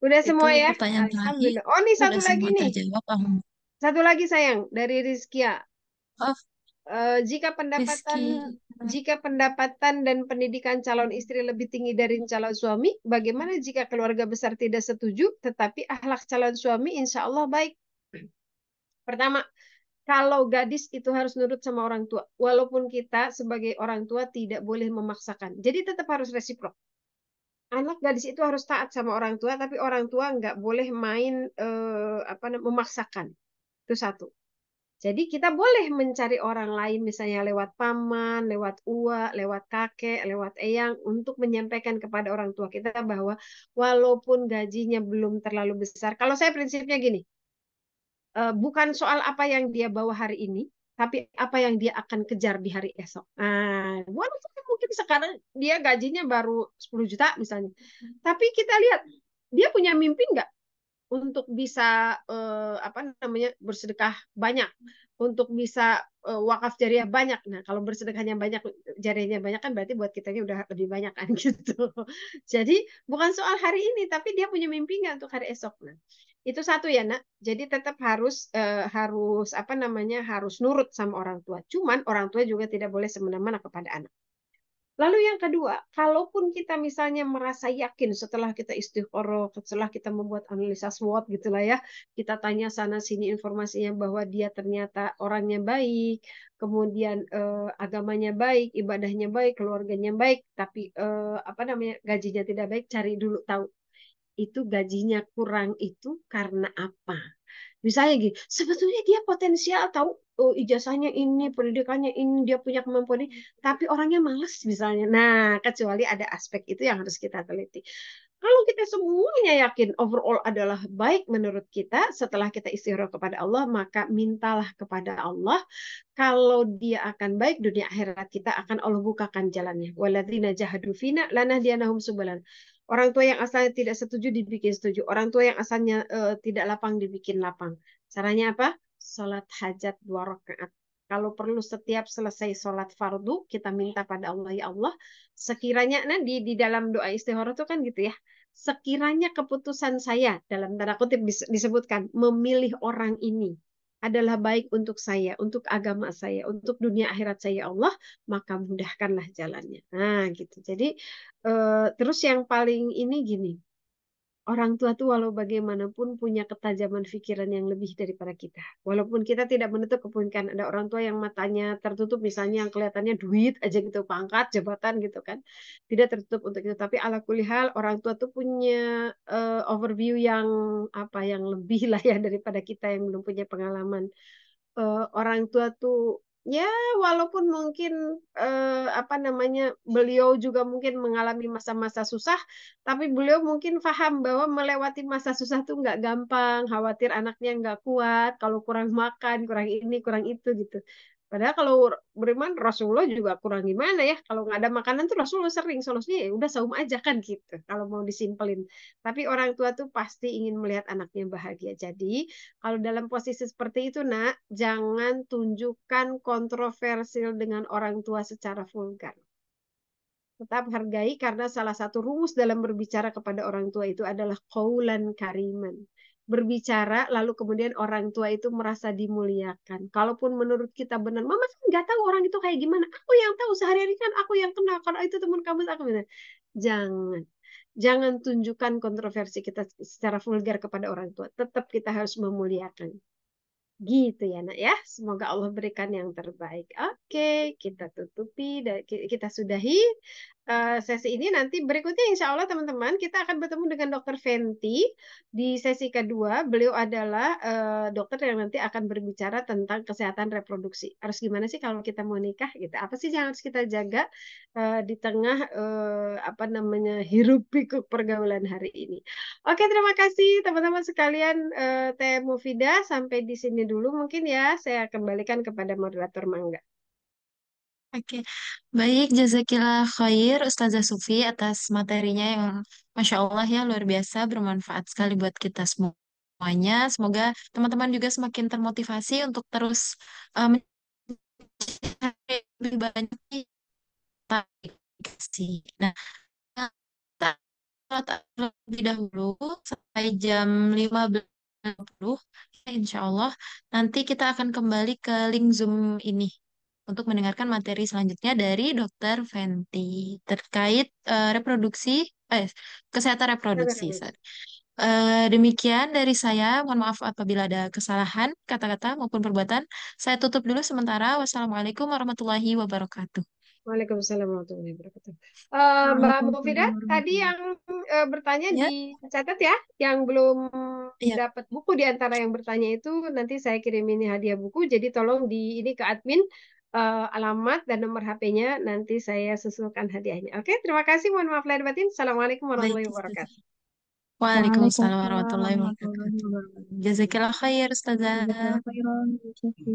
udah Itu semua ya. pertanyaan terakhir. Alhamdulillah. Oh, nih Sudah satu lagi semua nih. terjawab. Satu lagi sayang dari Rizkia. Oh, Eh, jika pendapatan Rizky. jika pendapatan dan pendidikan calon istri lebih tinggi dari calon suami, bagaimana jika keluarga besar tidak setuju, tetapi akhlak calon suami insya Allah baik? Pertama, kalau gadis itu harus nurut sama orang tua, walaupun kita sebagai orang tua tidak boleh memaksakan. Jadi tetap harus resiprok. Anak gadis itu harus taat sama orang tua, tapi orang tua nggak boleh main memaksakan. Itu satu. Jadi kita boleh mencari orang lain misalnya lewat paman, lewat uak, lewat kakek, lewat eyang untuk menyampaikan kepada orang tua kita bahwa walaupun gajinya belum terlalu besar. Kalau saya prinsipnya gini, bukan soal apa yang dia bawa hari ini, tapi apa yang dia akan kejar di hari esok. Nah, walaupun mungkin sekarang dia gajinya baru 10 juta misalnya. Tapi kita lihat dia punya mimpi nggak untuk bisa bersedekah banyak, untuk bisa wakaf jariah banyak. Nah, kalau bersedekahnya banyak, jariahnya banyak kan berarti buat kitanya udah lebih banyak kan gitu. Jadi bukan soal hari ini, tapi dia punya mimpi nggak untuk hari esok. Nah, itu satu ya nak. Jadi tetap harus nurut sama orang tua. Cuman orang tua juga tidak boleh semena-mena kepada anak. Lalu yang kedua, kalaupun kita misalnya merasa yakin setelah kita istikharah, setelah kita membuat analisa SWOT gitulah ya, kita tanya sana sini informasinya bahwa dia ternyata orangnya baik, kemudian agamanya baik, ibadahnya baik, keluarganya baik, tapi gajinya tidak baik, cari dulu tahu itu gajinya kurang itu karena apa. Misalnya gini, sebetulnya dia potensial tahu, oh, ijazahnya ini, pendidikannya ini, dia punya kemampuan ini, tapi orangnya malas misalnya. Nah, kecuali ada aspek itu yang harus kita teliti. Kalau kita semuanya yakin overall adalah baik menurut kita, setelah kita istigharah kepada Allah, maka mintalah kepada Allah. Kalau dia akan baik dunia akhirat kita akan Allah bukakan jalannya. Walladzina jahadu fina lanahdiyanahum subalan. Orang tua yang asalnya tidak setuju dibikin setuju. Orang tua yang asalnya tidak lapang dibikin lapang. Caranya apa? Salat hajat 2 rakaat. Kalau perlu setiap selesai sholat fardu, kita minta pada Allah, ya Allah, sekiranya, nah di dalam doa istikharah itu kan gitu ya, sekiranya keputusan saya, dalam tanda kutip disebutkan, memilih orang ini, adalah baik untuk saya, untuk agama saya, untuk dunia akhirat saya, ya Allah, maka mudahkanlah jalannya. Nah, gitu. Jadi, terus yang paling ini gini, orang tua tuh walau bagaimanapun punya ketajaman pikiran yang lebih daripada kita. Walaupun kita tidak menutup kemungkinan ada orang tua yang matanya tertutup, misalnya yang kelihatannya duit aja gitu, pangkat, jabatan gitu kan. Tidak tertutup untuk itu. Tapi ala kulihal orang tua tuh punya overview yang yang lebih lah ya daripada kita yang belum punya pengalaman. Orang tua tuh ya walaupun mungkin beliau juga mungkin mengalami masa-masa susah, tapi beliau mungkin paham bahwa melewati masa susah tuh nggak gampang, khawatir anaknya nggak kuat kalau kurang makan, kurang ini, kurang itu gitu. Padahal kalau beriman Rasulullah juga kurang gimana ya. Kalau nggak ada makanan tuh Rasulullah sering solusinya ya udah saum aja kan gitu. Kalau mau disimpelin. Tapi orang tua tuh pasti ingin melihat anaknya bahagia. Jadi kalau dalam posisi seperti itu nak, jangan tunjukkan kontroversial dengan orang tua secara vulgar. Tetap hargai karena salah satu rumus dalam berbicara kepada orang tua itu adalah qaulan kariman. Berbicara lalu kemudian orang tua itu merasa dimuliakan. Kalaupun menurut kita benar, mama kan nggak tahu orang itu kayak gimana. Aku yang tahu sehari-hari kan aku yang kenal. Kalau itu teman kamu aku benar. Jangan. Jangan tunjukkan kontroversi kita secara vulgar kepada orang tua. Tetap kita harus memuliakan. Gitu ya, Nak ya. Semoga Allah berikan yang terbaik. Oke, kita tutupi dan kita sudahi sesi ini. Nanti berikutnya insya Allah teman-teman kita akan bertemu dengan Dokter Fenty di sesi kedua. Beliau adalah dokter yang nanti akan berbicara tentang kesehatan reproduksi. Harus gimana sih kalau kita mau nikah gitu? Apa sih yang harus kita jaga di tengah apa namanya hiruk pikuk pergaulan hari ini? Oke, terima kasih teman-teman sekalian. Teh Mufida, sampai di sini dulu mungkin ya. Saya kembalikan kepada moderator Mangga. Oke, baik. Jazakillah khair Ustazah Sufi atas materinya yang Masya Allah ya luar biasa bermanfaat sekali buat kita semuanya. Semoga teman-teman juga semakin termotivasi untuk terus mencari lebih banyak sih. Nah, kita sholat terlebih dahulu sampai jam 15.20. Insya Allah nanti kita akan kembali ke link Zoom ini untuk mendengarkan materi selanjutnya dari Dokter Fenty terkait reproduksi, kesehatan reproduksi. Sorry. Demikian dari saya. Mohon maaf apabila ada kesalahan kata-kata maupun perbuatan. Saya tutup dulu sementara. Wassalamualaikum warahmatullahi wabarakatuh. Waalaikumsalam warahmatullahi wabarakatuh. Mbak Mufidah, Waalaikumsalam tadi warahmatullahi yang bertanya Ya, dicatat ya, yang belum iya, dapat buku di antara yang bertanya itu nanti saya kirim ini hadiah buku. Jadi tolong di ini ke admin alamat dan nomor HP-nya nanti saya susulkan hadiahnya. Oke, terima kasih. Mohon maaf lahir batin. Assalamualaikum baik. warahmatullahi wabarakatuh. Waalaikumsalam Waalaikumsalam warahmatullahi warahmatullahi wabarakatuh. wabarakatuh. Jazakillah khair, Ustazah. Jazakallahu khairan, Bu Sufi.